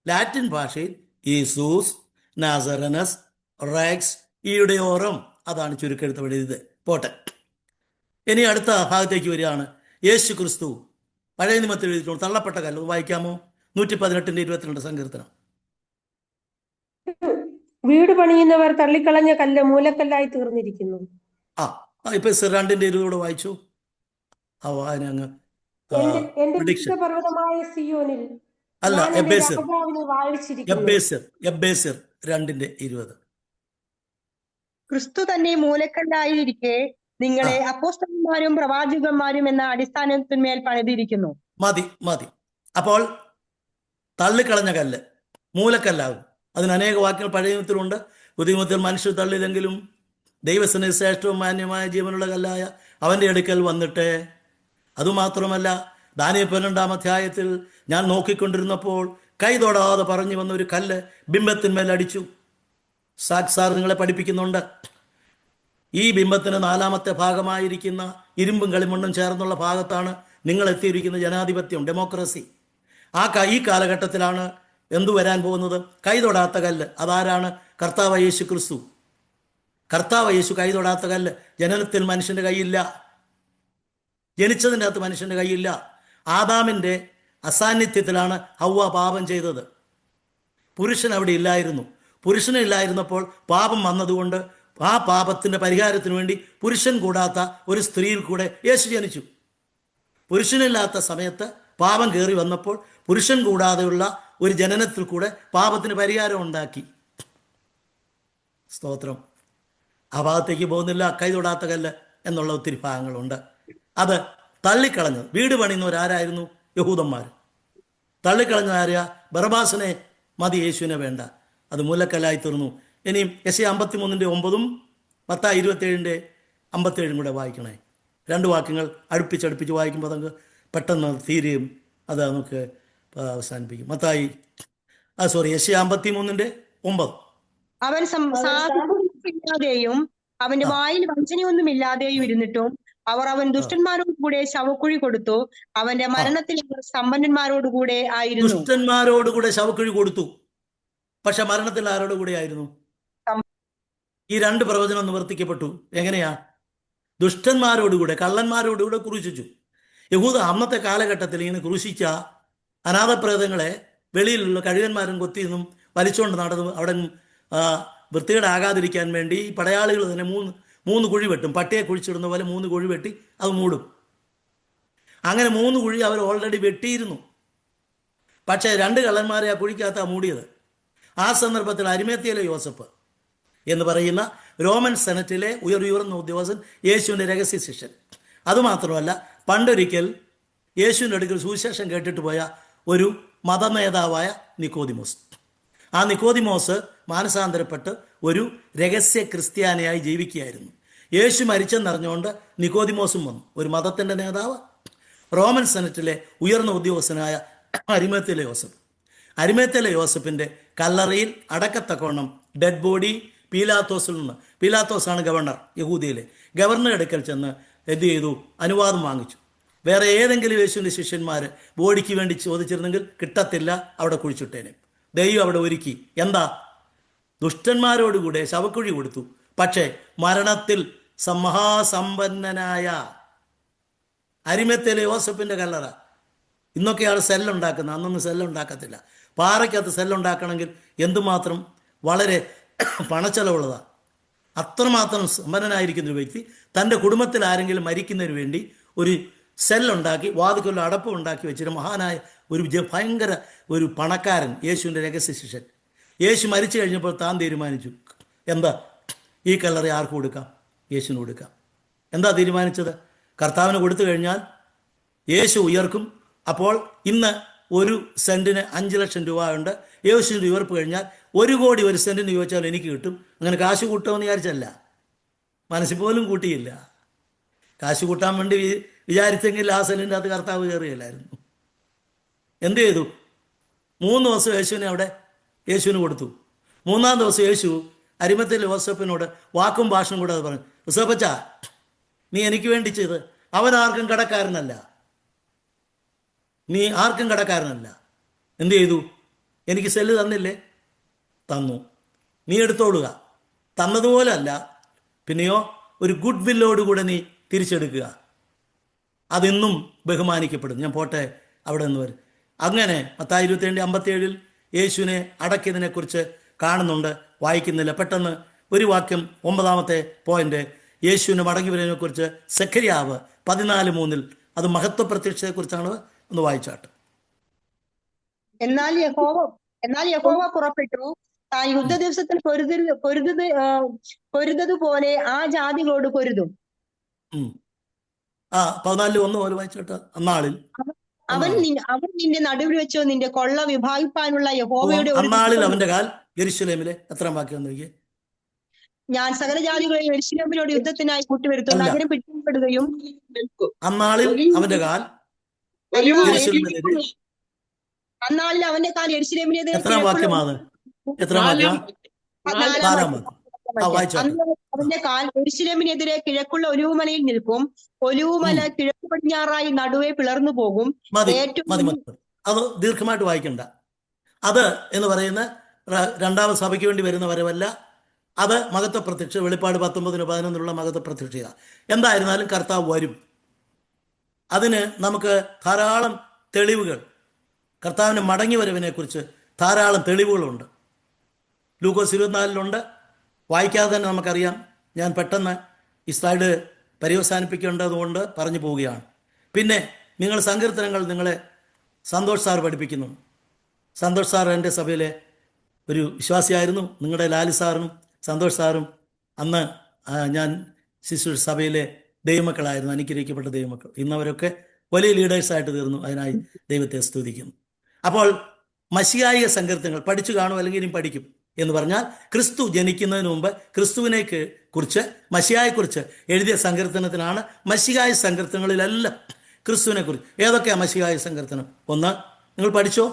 ലാറ്റിൻ ഭാഷയിൽ ഈസൂസ്, നാസറനസ്, റക്സ്, ഈയുടെയോറം. അതാണ് ചുരുക്കെടുത്ത് എഴുതിയത്. പോട്ടെ, ഇനി അടുത്ത ഭാഗത്തേക്ക് വരികയാണ്. യേശു ക്രിസ്തു പഴയ നിയമത്തിൽ എഴുതിയിട്ടുണ്ട് തള്ളപ്പെട്ട കല്ല്. വായിക്കാമോ? 118-22 സങ്കീർത്തനം. വീട് പണിയുന്നവർ തള്ളിക്കളഞ്ഞ കല്ല് മൂലക്കല്ലായി തീർന്നിരിക്കുന്നു. ഇപ്പൊ 2:20 വായിച്ചു. ആ വായന അങ്ങ് എന്റെ പർവ്വതമായ സിയോനിൽ അല്ല, എബ്ബേസർ വാഴിച്ചിരിക്കുന്നു. 2:20. ക്രിസ്തു തന്നെ മൂലക്കല്ലായിരിക്കെ നിങ്ങളെ അപ്പോസ്തലന്മാരും പ്രവാചകന്മാരും എന്ന അടിസ്ഥാനത്തിന്മേൽ പണിതിരിക്കുന്നു. മതി. അപ്പോൾ തള്ളിക്കളഞ്ഞ കല്ല് മൂലക്കല്ലാകും. അതിന് അനേക വാക്യങ്ങൾ പഴയ നിയമത്തിലുണ്ട്. പുതിയ നിയമത്തിൽ മനുഷ്യർ തള്ളിയില്ലെങ്കിലും ദൈവത്തിന് ശ്രേഷ്ഠവും മാന്യമായ ജീവനുള്ള കല്ലായ അവൻ്റെ അടുക്കൽ വന്നിട്ട്. അതുമാത്രമല്ല, ദാനിയേൽ 12-ാം അധ്യായത്തിൽ ഞാൻ നോക്കിക്കൊണ്ടിരുന്നപ്പോൾ കൈ തൊടാതെ പറഞ്ഞു വന്ന ഒരു കല്ല് ബിംബത്തിന്മേൽ അടിച്ചു. സാർ നിങ്ങളെ പഠിപ്പിക്കുന്നുണ്ട്. ഈ ബിംബത്തിന് 4-ാമത്തെ ഭാഗമായിരിക്കുന്ന ഇരുമ്പും കളിമണ്ണും ചേർന്നുള്ള ഭാഗത്താണ് നിങ്ങൾ എത്തിയിരിക്കുന്ന ജനാധിപത്യം, ഡെമോക്രസി. ഈ കാലഘട്ടത്തിലാണ് എന്തു വരാൻ പോകുന്നത്? കൈ തൊടാത്ത കല്ല്. അതാരാണ്? കർത്താവ് യേശു ക്രിസ്തു. കർത്താവ് യേശു കൈ തൊടാത്ത കല്ല്. ജനനത്തിൽ മനുഷ്യൻ്റെ കൈയില്ല, ജനിച്ചതിൻ്റെ അകത്ത് മനുഷ്യൻ്റെ കൈയില്ല. ആദാമിൻ്റെ അസാന്നിധ്യത്തിലാണ് ഹവ്വ പാപം ചെയ്തത്. പുരുഷൻ അവിടെ ഇല്ലായിരുന്നു. പുരുഷനില്ലായിരുന്നപ്പോൾ പാപം വന്നതുകൊണ്ട് ആ പാപത്തിൻ്റെ പരിഹാരത്തിന് വേണ്ടി പുരുഷൻ കൂടാത്ത ഒരു സ്ത്രീയിൽ കൂടെ യേശു ജനിച്ചു. പുരുഷനില്ലാത്ത സമയത്ത് പാപം കയറി വന്നപ്പോൾ പുരുഷൻ കൂടാതെയുള്ള ഒരു ജനനത്തിൽ കൂടെ പാപത്തിന് പരിഹാരം ഉണ്ടാക്കി. സ്തോത്രം. ആ ഭാഗത്തേക്ക് പോകുന്നില്ല. കൈ തൊടാത്ത കല്ല് എന്നുള്ള ഒത്തിരി ഭാഗങ്ങളുണ്ട്. അത് തള്ളിക്കളഞ്ഞത്. വീട് പണിയുന്നവരാരായിരുന്നു? യഹൂദന്മാർ. തള്ളിക്കളഞ്ഞ ആരെയാ? ബറബാസിനെ മതി, യേശുവിനെ വേണ്ട. അത് മൂലക്കല്ലായി തീർന്നു. ഇനിയും യെശയ്യാ 53:9 മത്തായി 27:57 കൂടെ വായിക്കണേ. 2 വാക്യങ്ങൾ അടുപ്പിച്ചടുപ്പിച്ച് വായിക്കുമ്പോൾ നമുക്ക് പെട്ടെന്ന് തീരെയും അത് നമുക്ക് അവസാനിപ്പിക്കും. യെശയ്യാ 53:9. അവൻ സാധുയില്ലാതെയും അവന്റെ വായിൽ വഞ്ചനയൊന്നുമില്ലാതെയും ഇരുന്നിട്ടും അവൻ ദുഷ്ടന്മാരോട് കൂടെ ശവക്കുഴി കൊടുത്തു. അവന്റെ മരണത്തിൽ സമ്പന്നന്മാരോടുകൂടെ ആയിരുന്നു. ദുഷ്ടന്മാരോടുകൂടെ ശവക്കുഴി കൊടുത്തു. പക്ഷെ മരണത്തിൽ ആരോടുകൂടെ ആയിരുന്നു? ഈ 2 പ്രവചനം നിവർത്തിക്കപ്പെട്ടു. എങ്ങനെയാ? ദുഷ്ടന്മാരോടുകൂടെ, കള്ളന്മാരോടുകൂടെ ക്രൂശിച്ചു. യഹൂദ അന്നത്തെ കാലഘട്ടത്തിൽ ഇങ്ങനെ ക്രൂശിച്ച അനാഥപ്രേതങ്ങളെ വെളിയിലുള്ള കഴുകന്മാരും കൊത്തിയെന്നും വലിച്ചുകൊണ്ട് നടന്നു. അവിടെ വൃത്തികേടാകാതിരിക്കാൻ വേണ്ടി പടയാളികൾ തന്നെ 3 കുഴി വെട്ടും. പട്ടിയെ കുഴിച്ചിടുന്ന പോലെ 3 കുഴി വെട്ടി അത് മൂടും. അങ്ങനെ 3 കുഴി അവർ ഓൾറെഡി വെട്ടിയിരുന്നു. പക്ഷേ 2 കള്ളന്മാരെ ആ കുഴിക്കകത്താണ് മൂടിയത്. ആ സന്ദർഭത്തിൽ അരിമേത്യയിലെ യോസഫ് എന്ന് പറയുന്ന റോമൻ സെനറ്റിലെ ഉയർന്ന ഉദ്യോഗസ്ഥൻ, യേശുവിൻ്റെ രഹസ്യ ശിഷ്യൻ. അതുമാത്രമല്ല, പണ്ടൊരിക്കൽ യേശുവിൻ്റെ അടുക്കൽ സുവിശേഷം കേട്ടിട്ട് പോയ ഒരു മതനേതാവായ നിക്കോദിമോസ്. ആ നിക്കോദിമോസ് മാനസാന്തരപ്പെട്ട് ഒരു രഹസ്യ ക്രിസ്ത്യാനിയായി ജീവിക്കുകയായിരുന്നു. യേശു മരിച്ചെന്നറിഞ്ഞുകൊണ്ട് നിക്കോദിമോസും വന്നു. ഒരു മതത്തിൻ്റെ നേതാവ്, റോമൻ സെനറ്റിലെ ഉയർന്ന ഉദ്യോഗസ്ഥനായ അരിമേത്യയിലെ യോസഫിൻ്റെ കല്ലറയിൽ അടക്കത്തക്കവണ്ണം ഡെഡ് ബോഡി പീലാത്തോസിൽ നിന്ന്, പീലാത്തോസാണ് ഗവർണർ, യഹൂദിയിലെ ഗവർണർ അടുക്കൽ ചെന്ന് എന്ത് ചെയ്തു? അനുവാദം വാങ്ങിച്ചു. വേറെ ഏതെങ്കിലും യേശുവിൻ്റെ ശിഷ്യന്മാർ ബോഡിക്ക് വേണ്ടി ചോദിച്ചിരുന്നെങ്കിൽ കിട്ടത്തില്ല, അവിടെ കുഴിച്ചിട്ടേനെ. ദൈവം അവിടെ ഒരുക്കി. എന്താ? ദുഷ്ടന്മാരോടുകൂടെ ശവക്കുഴി കൊടുത്തു. പക്ഷേ മരണത്തിൽ മഹാസമ്പന്നനായ അരിമത്തേലെ യോസഫിൻ്റെ കല്ലറ. ഇന്നൊക്കെയാണ് സെല്ലുണ്ടാക്കുന്നത്, അന്നൊന്നും സെല്ലുണ്ടാക്കത്തില്ല. പാറയ്ക്കകത്ത് സെല്ലുണ്ടാക്കണമെങ്കിൽ എന്തുമാത്രം വളരെ പണച്ചെലവുള്ളതാണ്. അത്രമാത്രം സമ്പന്നനായിരിക്കുന്ന ഒരു വ്യക്തി തൻ്റെ കുടുംബത്തിൽ ആരെങ്കിലും മരിക്കുന്നതിന് വേണ്ടി ഒരു സെല്ലുണ്ടാക്കി വാതുക്കൊല്ലം അടപ്പം ഉണ്ടാക്കി വെച്ചിട്ട് മഹാനായ ഒരു ഭയങ്കര ഒരു പണക്കാരൻ, യേശുവിൻ്റെ രഹസ്യ ശിഷ്യൻ. യേശു മരിച്ചു കഴിഞ്ഞപ്പോൾ താൻ തീരുമാനിച്ചു, എന്താ ഈ കല്ലറ ആർക്ക് കൊടുക്കാം? യേശുവിന് കൊടുക്കാം. എന്താ തീരുമാനിച്ചത്? കർത്താവിന് കൊടുത്തു കഴിഞ്ഞാൽ യേശു ഉയർക്കും. അപ്പോൾ ഇന്ന് ഒരു സെൻറ്റിന് 5 ലക്ഷം രൂപ ഉണ്ട്. യേശുവിൻ്റെ ഉയർപ്പ് കഴിഞ്ഞാൽ 1 കോടി ഒരു സെൻറ്റിന് ചോദിച്ചാൽ എനിക്ക് കിട്ടും. അങ്ങനെ കാശ് കൂട്ടുമെന്ന് വിചാരിച്ചല്ല, മനസ്സിൽ പോലും കൂട്ടിയില്ല. കാശ് കൂട്ടാൻ വേണ്ടി വിചാരിച്ചെങ്കിൽ ആ സെല്ലിൻ്റെ അത് കർത്താവ് കയറിയില്ലായിരുന്നു. എന്ത് ചെയ്തു? 3 ദിവസം യേശുവിനെ അവിടെ യേശുവിന് കൊടുത്തു. 3-ാം ദിവസം യേശു അരിമത്തിൽ യോസഫിനോട് വാക്കും ഭാഷയും കൂടെ അത് പറഞ്ഞു, യോസഫച്ച, നീ എനിക്ക് വേണ്ടി ചെയ്ത്, അവൻ ആർക്കും കടക്കാരനല്ല, നീ ആർക്കും കടക്കാരനല്ല. എന്ത് ചെയ്തു? എനിക്ക് സെല്ല് തന്നില്ലേ? തന്നു, നീ എടുത്തോളുക. തന്നതുപോലെ അല്ല, പിന്നെയോ ഒരു ഗുഡ് വില്ലോടുകൂടെ നീ തിരിച്ചെടുക്കുക. അതിന്നും ബഹുമാനിക്കപ്പെടും. ഞാൻ പോട്ടെ, അവിടെ നിന്ന് വരും. അങ്ങനെ മത്തായി 27:57 യേശുവിനെ അടക്കിയതിനെക്കുറിച്ച് കാണുന്നുണ്ട്, വായിക്കുന്നില്ല. പെട്ടെന്ന് ഒരു വാക്യം, 9-ാമത്തെ പോയിന്റ്, യേശുവിനെ മടങ്ങി വരുന്നതിനെക്കുറിച്ച് സെഖര്യാവ് 14:3 അത് മഹത്വ പ്രത്യക്ഷത്തെക്കുറിച്ചാണ്. ഒന്ന് വായിച്ചാട്ട്. എന്നാൽ യഹോവ പുറപ്പെട്ടു, താൻ യുദ്ധ ദിവസത്തിൽ പൊരുതതുപോലെ ആ ജാതികളോട് പൊരുതും. 14:1 പോലെ വായിച്ചാട്ട്. അന്നാളിൽ അവൻ നിന്റെ നടുവിൽ വെച്ചോ നിന്റെ കൊള്ള വിഭാഗിപ്പാനുള്ള യഹോവയുടെ അന്നാളിൽ അവന്റെ കാൽ യെരൂശലേമിലെ എത്ര വാക്യം നോക്കിയേ? ഞാൻ സകല ജാതികളെയും യെരൂശലേമിനോട് യുദ്ധത്തിനായി കൂട്ടിവരുത്തും, നഗരം പിടിക്കപ്പെടുകയും അന്നാളിൽ അവന്റെ കാൽ അന്നാളിൽ അവന്റെ കാൽ യെരൂശലേമിനെതിരെ എത്ര വാക്യമാണ്? എത്ര വാക്യം? 4-ാം വാക്യം. അവന്റെ കാൽ യെരൂശലേമിനെതിരെ കിഴക്കുള്ള ഒലിവുമലയിൽ നിൽക്കും. ഒലിവുമല കിഴക്ക് പടിഞ്ഞാറായി നടുവേ പിളർന്നു പോകും. മതി. അത് ദീർഘമായിട്ട് വായിക്കണ്ട. അത് എന്ന് പറയുന്ന 2ാമത് സഭയ്ക്ക് വേണ്ടി വരുന്ന വരവല്ല. അത് മഹത്വ പ്രത്യക്ഷ, വെളിപ്പാട് 19:11 മഹത്വ പ്രത്യക്ഷത. എന്തായിരുന്നാലും കർത്താവ് വരും. അതിന് നമുക്ക് ധാരാളം തെളിവുകൾ, കർത്താവിന് മടങ്ങി വരവിനെ കുറിച്ച് ധാരാളം തെളിവുകളുണ്ട്. ലൂക്കോസ് 24 വായിക്കാതെ തന്നെ നമുക്കറിയാം. ഞാൻ പെട്ടെന്ന് ഈ സ്ലൈഡ് പര്യവസാനിപ്പിക്കേണ്ടതുകൊണ്ട് പറഞ്ഞു പോവുകയാണ്. പിന്നെ നിങ്ങൾ സങ്കീർത്തനങ്ങൾ നിങ്ങളെ സന്തോഷ് സാർ പഠിപ്പിക്കുന്നു. സന്തോഷ് സാർ എൻ്റെ സഭയിലെ ഒരു വിശ്വാസിയായിരുന്നു. നിങ്ങളുടെ ലാലി സാറിനും സന്തോഷ് സാറും അന്ന് ഞാൻ ശിശു സഭയിലെ ദൈവമക്കളായിരുന്നു, അനുഗ്രഹിക്കപ്പെട്ട ദൈവമക്കൾ. ഇന്നവരൊക്കെ വലിയ ലീഡേഴ്സായിട്ട് തീർന്നു. അതിനായി ദൈവത്തെ സ്തുതിക്കുന്നു. അപ്പോൾ മശിഹായിക സങ്കീർത്തനങ്ങൾ പഠിച്ചു കാണും, അല്ലെങ്കിൽ ഇനി പഠിക്കും. എന്ന് പറഞ്ഞാൽ ക്രിസ്തു ജനിക്കുന്നതിന് മുമ്പ് ക്രിസ്തുവിനെ കുറിച്ച്, മശിഹായെക്കുറിച്ച് എഴുതിയ സങ്കീർത്തനത്തിനാണ് മശിഹായ സങ്കീർത്തനങ്ങളിലെല്ലാം ക്രിസ്തുവിനെ കുറിച്ച്. ഏതൊക്കെയാണ് മശിഹായ സങ്കീർത്തനം? 1 നിങ്ങൾ പഠിച്ചോ?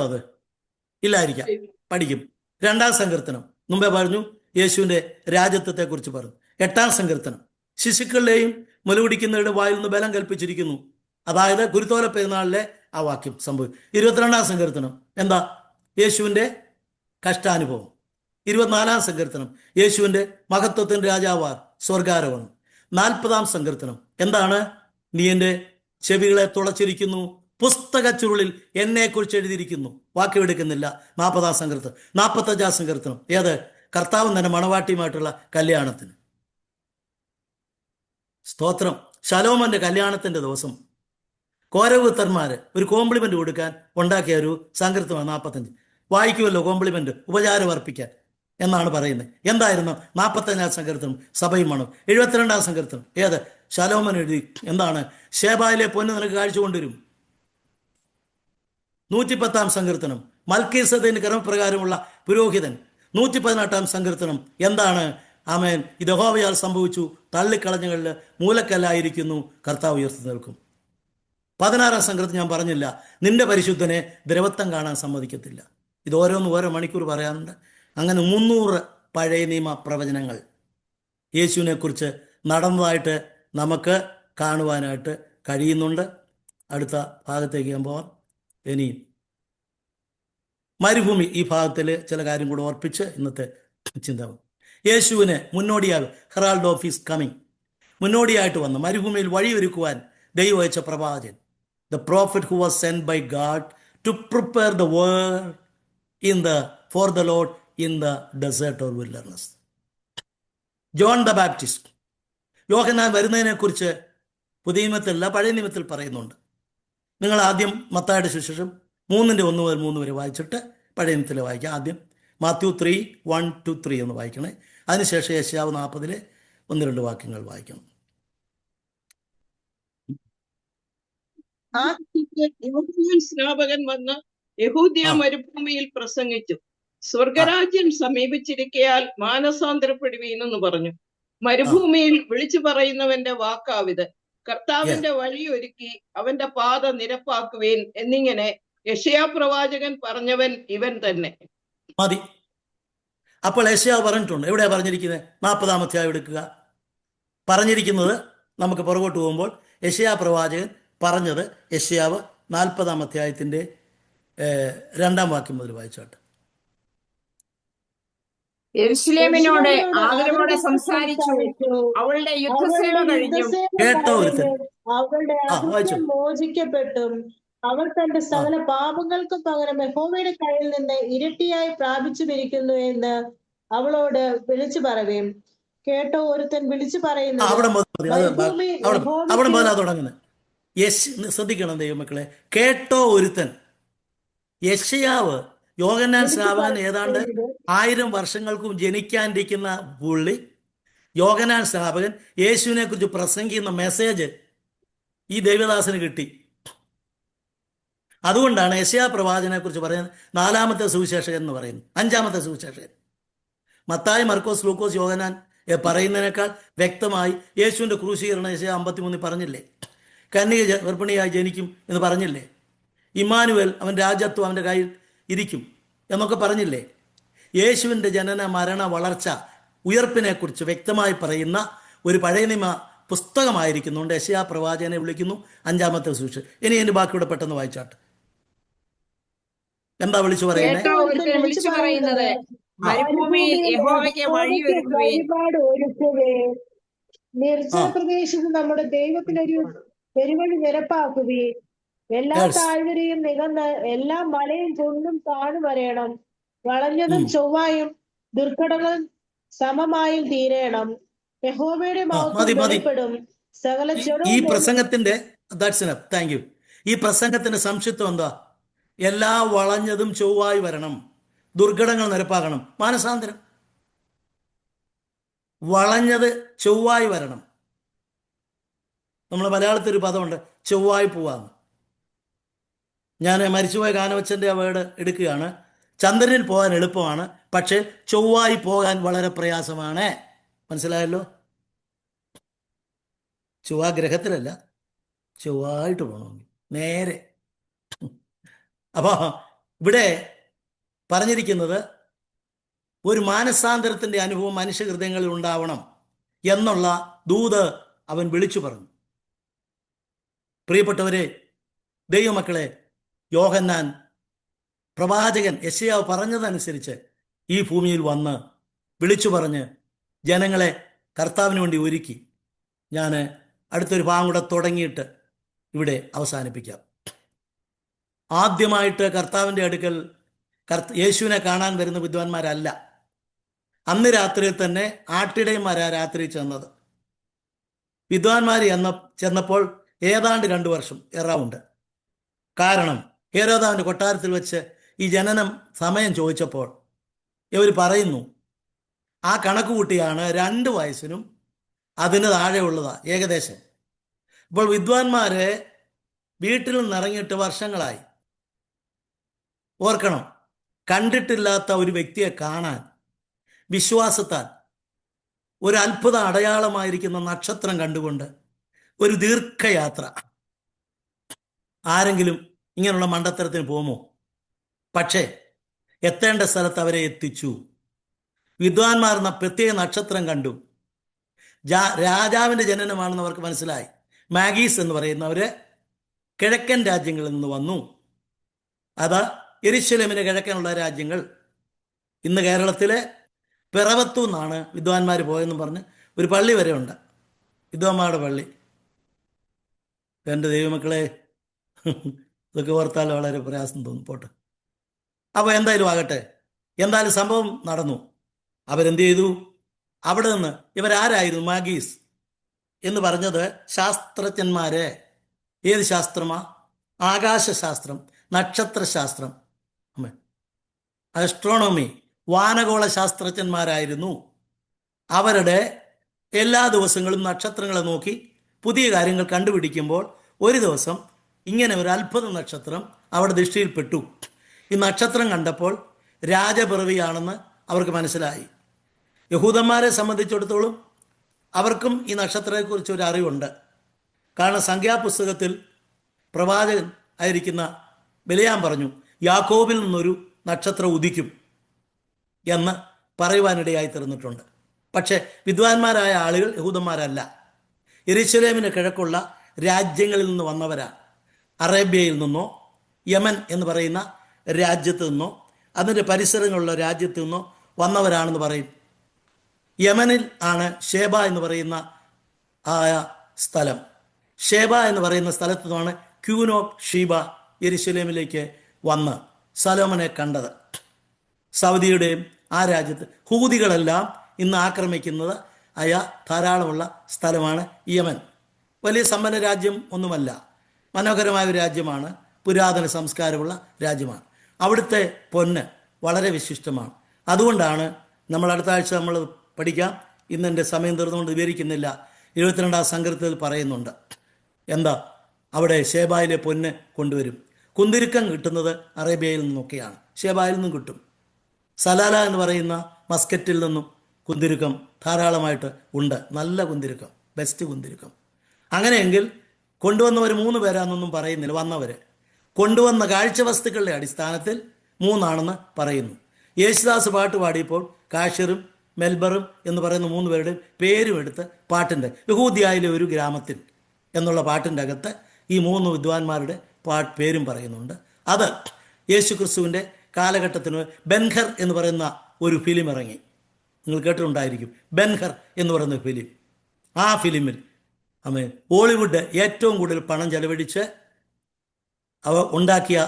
അത് ഇല്ലായിരിക്കാം, പഠിക്കും. 2-ാം സങ്കീർത്തനം മുമ്പേ പറഞ്ഞു, യേശുവിൻ്റെ രാജ്യത്വത്തെക്കുറിച്ച് പറഞ്ഞു. 8-ാം സങ്കീർത്തനം ശിശുക്കളുടെയും മുലകുടിക്കുന്നവരുടെ വായിൽ നിന്ന് ബലം കൽപ്പിച്ചിരിക്കുന്നു. അതായത് ഗുരുത്തോല പെരുന്നാളിലെ ആ വാക്യം സംഭവിക്കും. 22-ാം സങ്കീർത്തനം എന്താ? യേശുവിൻ്റെ കഷ്ടാനുഭവം. 24-ാം സങ്കീർത്തനം യേശുവിൻ്റെ മഹത്വത്തിൻ്റെ രാജാവാർ സ്വർഗാരോഹണം. 40-ാം സങ്കീർത്തനം എന്താണ്? നീ എൻ്റെ ചെവികളെ തുളച്ചിരിക്കുന്നു, പുസ്തക ചുരുളിൽ എന്നെക്കുറിച്ച് എഴുതിയിരിക്കുന്നു. വാക്യം എടുക്കുന്നില്ല. 40-ാം സങ്കീർത്തനം. 45-ാം സങ്കീർത്തനം ഏത്? കർത്താവ് തന്നെ മണവാട്ടിയുമായിട്ടുള്ള കല്യാണത്തിന്. സ്തോത്രം. ശലോമോന്റെ കല്യാണത്തിന്റെ ദിവസം കോരവൂത്തന്മാര് ഒരു കോംപ്ലിമെന്റ് കൊടുക്കാൻ ഉണ്ടാക്കിയ ഒരു സങ്കീർത്തനമാണ് 45. വായിക്കുമല്ലോ, കോംപ്ലിമെന്റ്, ഉപചാരം അർപ്പിക്കാൻ എന്നാണ് പറയുന്നത്. എന്തായിരുന്നു 45-ാം സങ്കീർത്തനം? സഭയും മണം. 72-ാം സങ്കീർത്തനം ഏത്? ശലോമോൻ എഴുതി. എന്താണ്? ശേബായിലെ പൊന്ന് നിനക്ക് കാഴ്ച കൊണ്ടുവരും. 110-ാം സങ്കീർത്തനം മൽക്കീസേദെക്കിന്റെ ക്രമപ്രകാരമുള്ള പുരോഹിതൻ. 118-ാം സങ്കീർത്തനം എന്താണ്? ആമേൻ, ഇത് യഹോവയാൽ സംഭവിച്ചു, തള്ളിക്കളഞ്ഞകളിൽ മൂലക്കല്ലായിരിക്കുന്നു, കർത്താവ് ഉയർത്തി നിൽക്കും. 16-ാം സങ്കീർത്തനം ഞാൻ പറഞ്ഞില്ല, നിന്റെ പരിശുദ്ധനെ ദ്രവത്വം കാണാൻ സമ്മതിക്കത്തില്ല. ഇത് ഓരോ മണിക്കൂർ പറയാനുണ്ട്. അങ്ങനെ 300 പഴയ നിയമ പ്രവചനങ്ങൾ യേശുവിനെ കുറിച്ച് നടന്നതായിട്ട് നമുക്ക് കാണുവാനായിട്ട് കഴിയുന്നുണ്ട്. അടുത്ത ഭാഗത്തേക്ക് ഞാൻ പോവാം. ഇനി മരുഭൂമി, ഈ ഭാഗത്തിൽ ചില കാര്യം കൂടെ ഓർപ്പിച്ച് ഇന്നത്തെ ചിന്ത. യേശുവിന് മുന്നോടിയായി ഹെറാൾഡ് ഓഫ് ഹിസ് കമ്മിങ്, മുന്നോടിയായിട്ട് വന്നു മരുഭൂമിയിൽ വഴിയൊരുക്കുവാൻ ദൈവം അയച്ച പ്രവാചകൻ, the prophet who was send by God to prepare the world for the Lord in the desert or wilderness. John the Baptist, Yohannan വരുന്നതിനെക്കുറിച്ച് പുതിയ നിയമത്തിലല്ല പഴയ നിയമത്തിൽ പറയുന്നുണ്ട്. നിങ്ങൾ ആദ്യം മത്തായിയുടെ സുവിശേഷം 3:1 മുതൽ 3 വരെ വായിച്ചിട്ട് പഴയ നിയമത്തിൽ വായിക്കാം. ആദ്യം മാത്യു 3:1-3 എന്ന് വായിക്കണേ. അതിനുശേഷം യെശയ്യാവ് 40 1-2 വാക്യങ്ങൾ വായിക്കണം. സ്നാപകൻ വന്ന് യഹൂദ്യ മരുഭൂമിയിൽ പ്രസംഗിച്ചു, സ്വർഗരാജ്യം സമീപിച്ചിരിക്കയാൽ മാനസാന്തരപ്പെടുവീനെന്ന് പറഞ്ഞു. മരുഭൂമിയിൽ വിളിച്ചു പറയുന്നവന്റെ വാക്കാവിത്, കർത്താവിന്റെ വഴി ഒരുക്കി അവന്റെ പാത നിരപ്പാക്കുവേൻ എന്നിങ്ങനെ യെശയ്യാ പ്രവാചകൻ പറഞ്ഞവൻ ഇവൻ തന്നെ. മതി. അപ്പോൾ യെശയ്യാവ് പറഞ്ഞിട്ടുണ്ട്. എവിടെയാ പറഞ്ഞിരിക്കുന്നത്? 40-ാം അധ്യായം എടുക്കുക. പറഞ്ഞിരിക്കുന്നത് നമുക്ക് പുറകോട്ട് പോകുമ്പോൾ യെശയ്യാ പ്രവാചകൻ പറഞ്ഞത് യെശയ്യാവ് 40-ാം അധ്യായത്തിന്റെ 2-ാം വാക്യം മുതൽ വായിച്ചോട്ടെ. യെരൂശലേമിനോട് ആദരവോടെ സംസാരിച്ചു, അവളുടെ യുദ്ധസേവ കഴിഞ്ഞു. കേട്ടോ ഒരുത്തൻ? അവളുടെ അകൃത്യം മോചിക്കപ്പെട്ടും അവൾ തന്റെ സകല പാപങ്ങൾക്കും പകരം യഹോവയുടെ കയ്യിൽ നിന്ന് ഇരട്ടിയായി പ്രാപിച്ചുമിരിക്കുന്നു എന്ന് അവളോട് വിളിച്ചു പറവേം. കേട്ടോ ഒരുത്തൻ വിളിച്ചു പറയുന്നത്. അവിടെ മുതലാ തുടങ്ങുന്നത്. ശ്രദ്ധിക്കണം ദൈവമക്കളെ, കേട്ടോ ഒരുത്തൻ. യെശയ്യാവ് യോഹന്നാൻ സ്നാപകൻ ഏതാണ്ട് 1000 വർഷങ്ങൾക്കും ജനിക്കാനിരിക്കുന്ന പുള്ളി, യോഹന്നാൻ സ്നാപകൻ യേശുവിനെ കുറിച്ച് പ്രസംഗിക്കുന്ന മെസ്സേജ് ഈ ദൈവദാസന് കിട്ടി. അതുകൊണ്ടാണ് യെശയ്യാ പ്രവാചകനെ കുറിച്ച് പറയുന്നത് 4-ാമത്തെ സുവിശേഷകൻ എന്ന് പറയുന്നത്. 5-ാമത്തെ സുവിശേഷകൻ മത്തായി, മർക്കോസ്, ലൂക്കോസ്, യോഹന്നാൻ പറയുന്നതിനേക്കാൾ വ്യക്തമായി യേശുവിൻ്റെ ക്രൂശീകരണം യെശയ്യാ 53 പറഞ്ഞില്ലേ? കന്യക ഗർഭിണിയായി ജനിക്കും എന്ന് പറഞ്ഞില്ലേ? ഇമ്മാനുവേൽ, അവൻ രാജത്വം അവൻ്റെ കയ്യിൽ ഇരിക്കും എന്നൊക്കെ പറഞ്ഞില്ലേ? യേശുവിൻ്റെ ജനന, മരണ, വളർച്ച, ഉയർപ്പിനെക്കുറിച്ച് വ്യക്തമായി പറയുന്ന ഒരു പഴയ നിയമ പുസ്തകമായിരിക്കുന്നുണ്ട്. യെശയ്യാ പ്രവാചകനെ വിളിക്കുന്നു 5-ാമത്തെ സുവിശേഷം. ഇനി എൻ്റെ ബാക്കിയുടെ പെട്ടെന്ന് വായിച്ചാട്ട്. എന്താ വിളിച്ചു പറയുന്നത്? നിർജ്ജന പ്രദേശത്ത് നമ്മുടെ ദൈവത്തിനൊരു പെരുവഴി നിരപ്പാക്കുകയെ, എല്ലാ താഴ്വരയും നികന്ന് എല്ലാ മലയും കുന്നും താണു വരയണം. വളഞ്ഞതും ചൊവ്വായും ദുർഘടങ്ങളും സമമായും തീരേണം. യഹോവയുടെ മഹത്വം സകല ഈ പ്രസംഗത്തിന്റെ താങ്ക് യു. ഈ പ്രസംഗത്തിന്റെ സംക്ഷിപ്തം എന്താ? എല്ലാ വളഞ്ഞതും ചൊവ്വായി വരണം, ദുർഘടങ്ങൾ നിരപ്പാക്കണം, മാനസാന്തരം. വളഞ്ഞത് ചൊവ്വായി വരണം. നമ്മൾ മലയാളത്തിൽ ഒരു പദമുണ്ട്, ചൊവ്വായി പോവാന്ന്. ഞാൻ മരിച്ചുപോയ കാനവച്ചൻ്റെ ആ വേർഡ് എടുക്കുകയാണ്. ചന്ദ്രനിൽ പോകാൻ എളുപ്പമാണ്, പക്ഷേ ചൊവ്വായി പോകാൻ വളരെ പ്രയാസമാണ്. മനസ്സിലായല്ലോ? ചൊവ്വാ ഗ്രഹത്തിലല്ല, ചൊവ്വായിട്ട് പോകണമെങ്കിൽ നേരെ. അപ്പോൾ ഇവിടെ പറഞ്ഞിരിക്കുന്നത് ഒരു മാനസാന്തരത്തിൻ്റെ അനുഭവം മനുഷ്യഹൃദയങ്ങളിൽ ഉണ്ടാവണം എന്നുള്ള ദൂത് അവൻ വിളിച്ചു പറഞ്ഞു. പ്രിയപ്പെട്ടവരെ, ദൈവമക്കളെ, യോഹന്നാൻ പ്രവാചകൻ യെശയ്യാവ് പറഞ്ഞതനുസരിച്ച് ഈ ഭൂമിയിൽ വന്ന് വിളിച്ചു പറഞ്ഞ് ജനങ്ങളെ കർത്താവിന് വേണ്ടി ഒരുക്കി. ഞാൻ അടുത്തൊരു ഭാഗം കൂടെ തുടങ്ങിയിട്ട് ഇവിടെ അവസാനിപ്പിക്കാം. ആദ്യമായിട്ട് കർത്താവിൻ്റെ അടുക്കൽ യേശുവിനെ കാണാൻ വരുന്ന വിദ്വാൻമാരല്ല. അന്ന് രാത്രിയിൽ തന്നെ ആട്ടിടയന്മാരാ രാത്രി ചെന്നത്. വിദ്വാൻമാർ ചെന്നപ്പോൾ ഏതാണ്ട് 2 വർഷം എറൗണ്ട്. കാരണം ഹേരോദാവിൻ്റെ കൊട്ടാരത്തിൽ വെച്ച് ഈ ജനനം സമയം ചോദിച്ചപ്പോൾ ഇവർ പറയുന്നു ആ കണക്ക് കൂട്ടിയാണ് 2 വയസ്സിനും അതിന് താഴെയുള്ളതാ ഏകദേശം. അപ്പോൾ വിദ്വാൻമാരെ വീട്ടിൽ നിന്നിറങ്ങിയിട്ട് വർഷങ്ങളായി. ഓർക്കണം, കണ്ടിട്ടില്ലാത്ത ഒരു വ്യക്തിയെ കാണാൻ വിശ്വാസത്താൽ ഒരു അത്ഭുത അടയാളമായിരിക്കുന്ന നക്ഷത്രം കണ്ടുകൊണ്ട് ഒരു ദീർഘയാത്ര. ആരെങ്കിലും ഇങ്ങനെയുള്ള മണ്ടത്തരത്തിന് പോകുമോ? പക്ഷേ എത്തേണ്ട സ്ഥലത്ത് അവരെ എത്തിച്ചു. വിദ്വാൻമാർ പ്രത്യേക നക്ഷത്രം കണ്ടു. രാജാവിൻ്റെ ജനനമാണെന്ന് അവർക്ക് മനസ്സിലായി. മാഗീസ് എന്ന് പറയുന്നവർ കിഴക്കൻ രാജ്യങ്ങളിൽ നിന്ന് വന്നു. അത് യെരുശലേമിന് കിഴക്കനുള്ള രാജ്യങ്ങൾ. ഇന്ന് കേരളത്തിലെ പിറവത്തു നിന്നാണ് വിദ്വാൻമാർ പോയെന്ന് പറഞ്ഞ് ഒരു പള്ളി വരെ ഉണ്ട്, വിദ്വാൻമാരുടെ പള്ളി. എൻ്റെ ദൈവമക്കളെ, ഇതൊക്കെ ഓർത്താൽ വളരെ പ്രയാസം തോന്നും. പോട്ടെ. അപ്പോൾ എന്തായാലും ആകട്ടെ, എന്തായാലും സംഭവം നടന്നു. അവരെന്ത് ചെയ്തു? അവിടെ നിന്ന് ഇവരാരായിരുന്നു? മാഗീസ് എന്ന് പറഞ്ഞത് ശാസ്ത്രജ്ഞന്മാരെ. ഏത് ശാസ്ത്രമാ? ആകാശശാസ്ത്രം, നക്ഷത്രശാസ്ത്രം, ആസ്ട്രോണമി, വാനഗോള ശാസ്ത്രജ്ഞന്മാരായിരുന്നു. അവരുടെ എല്ലാ ദിവസങ്ങളും നക്ഷത്രങ്ങളെ നോക്കി പുതിയ കാര്യങ്ങൾ കണ്ടുപിടിക്കുമ്പോൾ ഒരു ദിവസം ഇങ്ങനെ ഒരു അത്ഭുത നക്ഷത്രം അവിടെ ദൃഷ്ടിയിൽപ്പെട്ടു. ഈ നക്ഷത്രം കണ്ടപ്പോൾ രാജപിറവിയാണെന്ന് അവർക്ക് മനസ്സിലായി. യഹൂദന്മാരെ സംബന്ധിച്ചിടത്തോളം അവർക്കും ഈ നക്ഷത്രത്തെക്കുറിച്ച് ഒരു അറിവുണ്ട്. കാരണം സംഖ്യാപുസ്തകത്തിൽ പ്രവാചകൻ ആയിരിക്കുന്ന ബിലെയാം പറഞ്ഞു, യാക്കോബിൽ നിന്നൊരു നക്ഷത്രം ഉദിക്കും എന്ന് പറയുവാനിടയായി തീർന്നിട്ടുണ്ട്. പക്ഷേ വിദ്വാൻമാരായ ആളുകൾ യഹൂദന്മാരല്ല, യെരുശലേമിന് കിഴക്കുള്ള രാജ്യങ്ങളിൽ നിന്ന് വന്നവരാണ്. അറേബ്യയിൽ നിന്നോ യമൻ എന്ന് പറയുന്ന രാജ്യത്ത് നിന്നോ അതിൻ്റെ പരിസരങ്ങളുള്ള രാജ്യത്ത് നിന്നോ വന്നവരാണെന്ന് പറയും. യമനിൽ ആണ് ഷേബ എന്ന് പറയുന്ന സ്ഥലം. ഷേബ എന്ന് പറയുന്ന സ്ഥലത്തു നിന്നാണ് ക്യൂൻ ഓഫ് ഷീബ യെരുശലേമിലേക്ക് വന്ന് സലോമനെ കണ്ടത്. സൗദിയുടെയും ആ രാജ്യത്ത് ഹൂതികളെല്ലാം ഇന്ന് ആക്രമിക്കുന്നത് ആയ ധാരാളമുള്ള സ്ഥലമാണ് യമൻ. വലിയ സമ്പന്ന രാജ്യം ഒന്നുമല്ല, മനോഹരമായ ഒരു രാജ്യമാണ്, പുരാതന സംസ്കാരമുള്ള രാജ്യമാണ്. അവിടുത്തെ പൊന്ന് വളരെ വിശിഷ്ടമാണ്. അതുകൊണ്ടാണ് നമ്മൾ അടുത്ത ആഴ്ച നമ്മൾ പഠിക്കാം, ഇന്ന് എൻ്റെ സമയം തീർന്നുകൊണ്ട് വിവരിക്കുന്നില്ല. 22-ാം സങ്കീർത്തനത്തിൽ പറയുന്നുണ്ട്, എന്താ അവിടെ ഷേബായിലെ പൊന്ന് കൊണ്ടുവരും. കുന്തിരുക്കം കിട്ടുന്നത് അറേബ്യയിൽ നിന്നൊക്കെയാണ്, ഷേബായിൽ നിന്നും കിട്ടും. സലാല എന്ന് പറയുന്ന മസ്കറ്റിൽ നിന്നും കുന്തിരുക്കം ധാരാളമായിട്ട് ഉണ്ട്, നല്ല കുന്തിരുക്കം, ബെസ്റ്റ് കുന്തിരുക്കം. അങ്ങനെയെങ്കിൽ കൊണ്ടുവന്നവർ 3 പേരാണെന്നൊന്നും പറയുന്നില്ല, വന്നവർ കൊണ്ടുവന്ന കാഴ്ചവസ്തുക്കളുടെ അടിസ്ഥാനത്തിൽ 3 പറയുന്നു. യേശുദാസ് പാട്ട് പാടിയപ്പോൾ കാഷിറും മെൽബറും എന്ന് പറയുന്ന 3 പേരുടെ പേരും എടുത്ത് പാട്ടിൻ്റെ യഹൂദിയായിലെ ഒരു ഗ്രാമത്തിൽ എന്നുള്ള പാട്ടിൻ്റെ അകത്ത് ഈ 3 വിദ്വാൻമാരുടെ പേരും പറയുന്നുണ്ട്. അത് യേശു ക്രിസ്തുവിൻ്റെ കാലഘട്ടത്തിന് ബെൻഹർ എന്ന് പറയുന്ന ഒരു ഫിലിം ഇറങ്ങി, നിങ്ങൾ കേട്ടിട്ടുണ്ടായിരിക്കും. ബെൻഹർ എന്ന് പറയുന്ന ഫിലിം, ആ ഫിലിമിൽ ഹോളിവുഡ് ഏറ്റവും കൂടുതൽ പണം ചെലവഴിച്ച് അവ ഉണ്ടാക്കിയ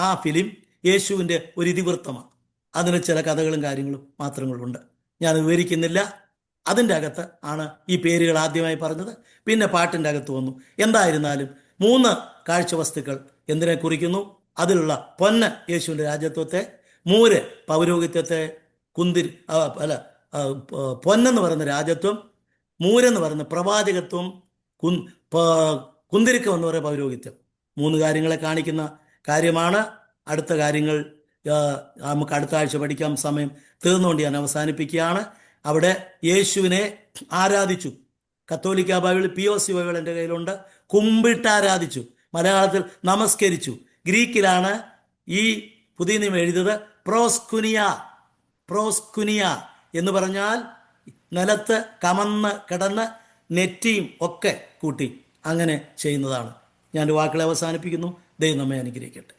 ആ ഫിലിം യേശുവിൻ്റെ ഒരു ഇതിവൃത്തമാണ്. അതിന് ചില കഥകളും കാര്യങ്ങളും മാത്രങ്ങളുണ്ട്, ഞാൻ വിവരിക്കുന്നില്ല. അതിൻ്റെ അകത്ത് ആണ് ഈ പേരുകൾ ആദ്യമായി പറഞ്ഞത്, പിന്നെ പാട്ടിൻ്റെ അകത്ത് വന്നു. എന്തായിരുന്നാലും 3 കാഴ്ചവസ്തുക്കൾ എന്തിനെ കുറിക്കുന്നു? അതിലുള്ള പൊന്ന് യേശുവിൻ്റെ രാജ്യത്വത്തെ, മൂര് പൗരോഹിത്യത്തെ, പൊന്നെന്ന് പറയുന്ന രാജ്യത്വം, മൂരെന്ന് പറയുന്ന പ്രവാചകത്വം, കുന്തിരിക്കം എന്ന് പറയുന്ന പൗരോഹിത്യം. 3 കാര്യങ്ങളെ കാണിക്കുന്ന കാര്യമാണ്. അടുത്ത കാര്യങ്ങൾ നമുക്ക് അടുത്ത ആഴ്ച പഠിക്കാം, സമയം തീർന്നുകൊണ്ട് ഞാൻ അവസാനിപ്പിക്കുകയാണ്. അവിടെ യേശുവിനെ ആരാധിച്ചു. കത്തോലിക്ക ബൈബിൾ POC ബൈബിൾ എൻ്റെ കയ്യിലുണ്ട്. കുമ്പിട്ട് ആരാധിച്ചു, മലയാളത്തിൽ നമസ്കരിച്ചു. ഗ്രീക്കിലാണ് ഈ പുതിയ നിയമം എഴുതിയത് പ്രോസ്കുനിയ എന്ന് പറഞ്ഞാൽ നിലത്ത് കമന്ന് കിടന്ന് നെറ്റിയും ഒക്കെ കൂട്ടി അങ്ങനെ ചെയ്യുന്നതാണ്. ഞാൻ വാക്കുകളെ അവസാനിപ്പിക്കുന്നു. ദൈവം നമ്മെ അനുഗ്രഹിക്കട്ടെ.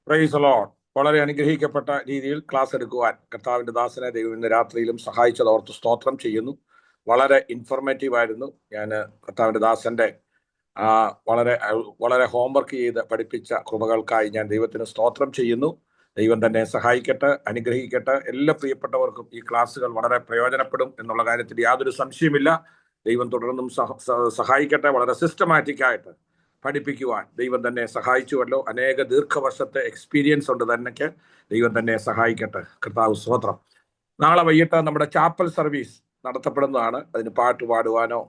Praise the Lord. വളരെ അനുഗ്രഹിക്കപ്പെട്ട രീതിയിൽ ക്ലാസ് എടുക്കുവാൻ കർത്താവിൻ്റെ ദാസനെ ദൈവം ഇന്ന് രാത്രിയിലും സഹായിച്ചത് ഓർത്ത് സ്തോത്രം ചെയ്യുന്നു. വളരെ ഇൻഫോർമേറ്റീവ് ആയിരുന്നു. ഞാൻ കർത്താവിൻ്റെ ദാസന്റെ വളരെ വളരെ ഹോംവർക്ക് ചെയ്ത് പഠിപ്പിച്ച കൃപകൾക്കായി ഞാൻ ദൈവത്തിന് സ്തോത്രം ചെയ്യുന്നു. ദൈവം തന്നെ സഹായിക്കട്ടെ, അനുഗ്രഹിക്കട്ടെ. എല്ലാ പ്രിയപ്പെട്ടവർക്കും ഈ ക്ലാസ്സുകൾ വളരെ പ്രയോജനപ്പെടും എന്നുള്ള കാര്യത്തിൽ യാതൊരു സംശയമില്ല. ദൈവം തുടർന്നും സഹായിക്കട്ടെ. വളരെ സിസ്റ്റമാറ്റിക് ആയിട്ട് പഠിപ്പിക്കുവാൻ ദൈവം തന്നെ സഹായിച്ചുവല്ലോ. അനേക ദീർഘവർഷത്തെ എക്സ്പീരിയൻസ് ഉണ്ട് തന്നെക്ക്. ദൈവം തന്നെ സഹായിക്കട്ടെ. കർത്താവ് സ്തോത്രം. നാളെ വൈകിട്ട് നമ്മുടെ ചാപ്പൽ സർവീസ് നടത്തപ്പെടുന്നതാണ്. അതിന് പാട്ട് പാടുവാനോ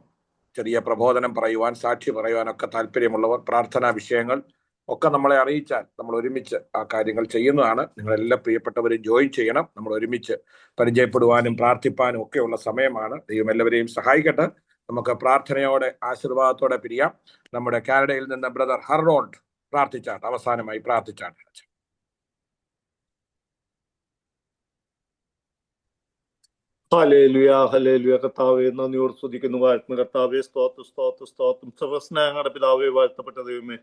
ചെറിയ പ്രബോധനം പറയുവാൻ, സാക്ഷി പറയുവാനൊക്കെ താല്പര്യമുള്ളവർ, പ്രാർത്ഥനാ വിഷയങ്ങൾ ഒക്കെ നമ്മളെ അറിയിച്ചാൽ നമ്മൾ ഒരുമിച്ച് ആ കാര്യങ്ങൾ ചെയ്യുന്നതാണ്. നിങ്ങളെല്ലാ പ്രിയപ്പെട്ടവരും ജോയിൻ ചെയ്യണം. നമ്മൾ ഒരുമിച്ച് പരിചയപ്പെടുവാനും പ്രാർത്ഥിപ്പാനും ഒക്കെയുള്ള സമയമാണ്. ദൈവം എല്ലാവരെയും സഹായിക്കട്ടെ. നമുക്ക് പ്രാർത്ഥനയോടെ ആശീർവാദത്തോടെ പിരിയാം. നമ്മുടെ കാനഡയിൽ നിന്ന് ബ്രദർ ഹർറോൾഡ് പ്രാർത്ഥിച്ചാട്ട്, അവസാനമായി പ്രാർത്ഥിച്ചാട്ട്. Hallelujah hallelujah. കർത്താവേ നന്ദിയോട് സ്തുതിക്കുന്നു, വാഴ്ത്തുന്നു. കർത്താവേ സ്തോത്രം സ്തോത്രം സ്തോത്രം. സർവസ്നേഹങ്ങളുടെ പിതാവേ, വാഴ്ത്തപ്പെട്ട ദൈവമേ,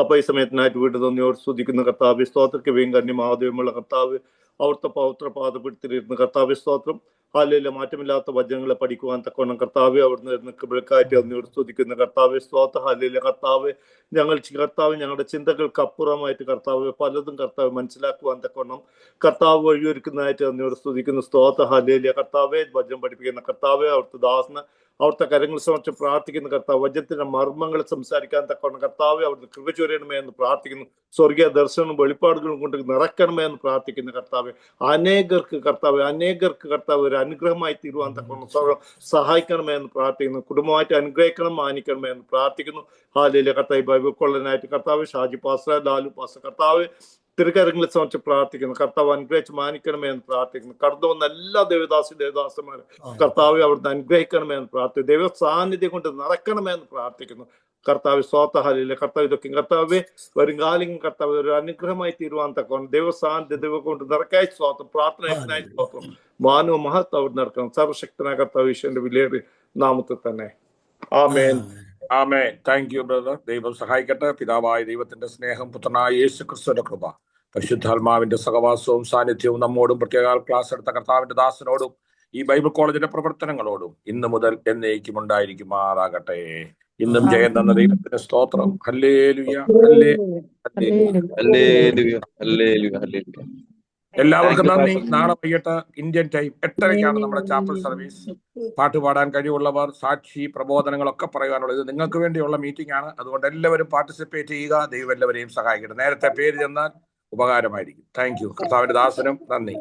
അപ്പൊ ഈ സമയത്തിനായിട്ട് വീണ്ടും നന്ദിയോട് സ്തുതിക്കുന്നു. കർത്താവേ സ്തോത്രയ്ക്ക് കന്യമാദൈവമുള്ള കർത്താവ് അവിടുത്തെ പൗത്ര പാദപ്പെടുത്തിയിരുന്ന കർത്താവേ സ്തോത്രം. ഹാലയിലെ മാറ്റമില്ലാത്ത വചനങ്ങളെ പഠിക്കുവാൻ തക്കവണ്ണം കർത്താവെ അവിടുന്ന് വിളക്കായിട്ട് അതിനോട് സ്തുതിക്കുന്ന കർത്താവെ സ്തോത്ര. ഹാലയിലെ കർത്താവ് ഞങ്ങളുടെ ചിന്തകൾക്ക് അപ്പുറമായിട്ട് കർത്താവ് പലതും കർത്താവ് മനസ്സിലാക്കുവാൻ തക്കവണ്ണം കർത്താവ് വഴിയൊരുക്കുന്നതായിട്ട് അതിനോട് സ്തുതിക്കുന്ന സ്തോത്ര. ഹാലയിലെ കർത്താവെ വചനം പഠിപ്പിക്കുന്ന കർത്താവെ അവിടുത്തെ ദാസന് അവിടുത്തെ കരങ്ങൾ സമർപ്പിച്ച് പ്രാർത്ഥിക്കുന്ന കർത്താവ് വചനത്തിന്റെ മർമ്മങ്ങൾ സംസാരിക്കാൻ തക്കവണ്ണം കർത്താവെ അവിടുന്ന് കൃപ ചൊരിയണമേ എന്ന് പ്രാർത്ഥിക്കുന്നു. സ്വർഗീയ ദർശനവും വെളിപ്പാടുകളും കൊണ്ട് നിറയ്ക്കണമേ എന്ന് പ്രാർത്ഥിക്കുന്ന കർത്താവെ അനേകർക്ക് കർത്താവ് ഒരു അനുഗ്രഹമായി തീരുവാൻ തക്കവണ്ണം സഹായിക്കണമേ എന്ന് പ്രാർത്ഥിക്കുന്നു. കുടുംബമായിട്ട് അനുഗ്രഹിക്കണം, മാനിക്കണമേ എന്ന് പ്രാർത്ഥിക്കുന്നു. ഹാലയിലെ കർത്താവ് ബൈബിൾ കൊള്ളനായിട്ട് കർത്താവ് ഷാജി പാസ്റ്റർ, ലാലു പാസ്റ്റർ കർത്താവ് തിരുക്കരങ്ങളിൽ സമർപ്പിച്ച് പ്രാർത്ഥിക്കുന്നു. കർത്താവ് അനുഗ്രഹിച്ച് മാനിക്കണമേ എന്ന് പ്രാർത്ഥിക്കുന്നു. കടന്നു വന്ന എല്ലാ ദേവദാസന്മാരും കർത്താവ് അവിടുന്ന് അനുഗ്രഹിക്കണമേ എന്ന് പ്രാർത്ഥിക്കുന്നു. ദൈവ സാന്നിധ്യം കൊണ്ട് നിറയ്ക്കണമേ എന്ന് പ്രാർത്ഥിക്കുന്നു. കർത്താവ് സ്തോത്രഹാലിലെ കർത്താവ് ഇതൊക്കെ കർത്താവ് വരും കാലം കർത്താവ് ഒരു അനുഗ്രഹമായി തീരുവാൻ തക്കവണ്ണം ദൈവ സാന്നിധ്യം ദൈവം കൊണ്ട് നിറക്കായി സ്തോത്രം. പ്രാർത്ഥനയായി സ്തോത്രം. മാനവ മഹത്വം അവിടെ നടക്കണം. സർവശക്തനായ കർത്താവ് ഈശ്വരന്റെ വിലയേറിയ നാമത്തിൽ തന്നെ ആമേൻ. ആമേൻ. Thank you brother. ദൈവം സഹായിക്കട്ടെ. പിതാവായ ദൈവത്തിന്റെ സ്നേഹം, പുത്രനായ യേശു ക്രിസ്തുവിന്റെ കൃപ, പരിശുദ്ധാത്മാവിന്റെ സഹവാസവും സാന്നിധ്യവും നമ്മോടും പ്രത്യേക ക്ലാസ് എടുത്ത കർത്താവിന്റെ ദാസനോടും ഈ ബൈബിൾ കോളേജിന്റെ പ്രവർത്തനങ്ങളോടും ഇന്നു മുതൽ എന്നേക്കും ഉണ്ടായിരിക്കുമാറാകട്ടെ. ഇന്നും ജയം തന്ന ദൈവത്തിന്റെ സ്തോത്രം. Hallelujah hallelujah hallelujah. എല്ലാവർക്കും നന്ദി. നാളെ വൈകിട്ട് ഇന്ത്യൻ ടൈം 8:30 നമ്മുടെ ചാപ്പൽ സർവീസ്. പാട്ട് പാടാൻ കഴിവുള്ളവർ, സാക്ഷി, പ്രബോധനങ്ങളൊക്കെ പറയാനുള്ളത് നിങ്ങൾക്ക് വേണ്ടിയുള്ള മീറ്റിംഗ് ആണ്. അതുകൊണ്ട് എല്ലാവരും പാർട്ടിസിപ്പേറ്റ് ചെയ്യുക. ദൈവം എല്ലാവരെയും സഹായിക്കട്ടെ. നേരത്തെ പേര് ചെന്നാൽ ഉപകാരമായിരിക്കും. Thank you. കർത്താവിന്റെ ദാസനും നന്ദി.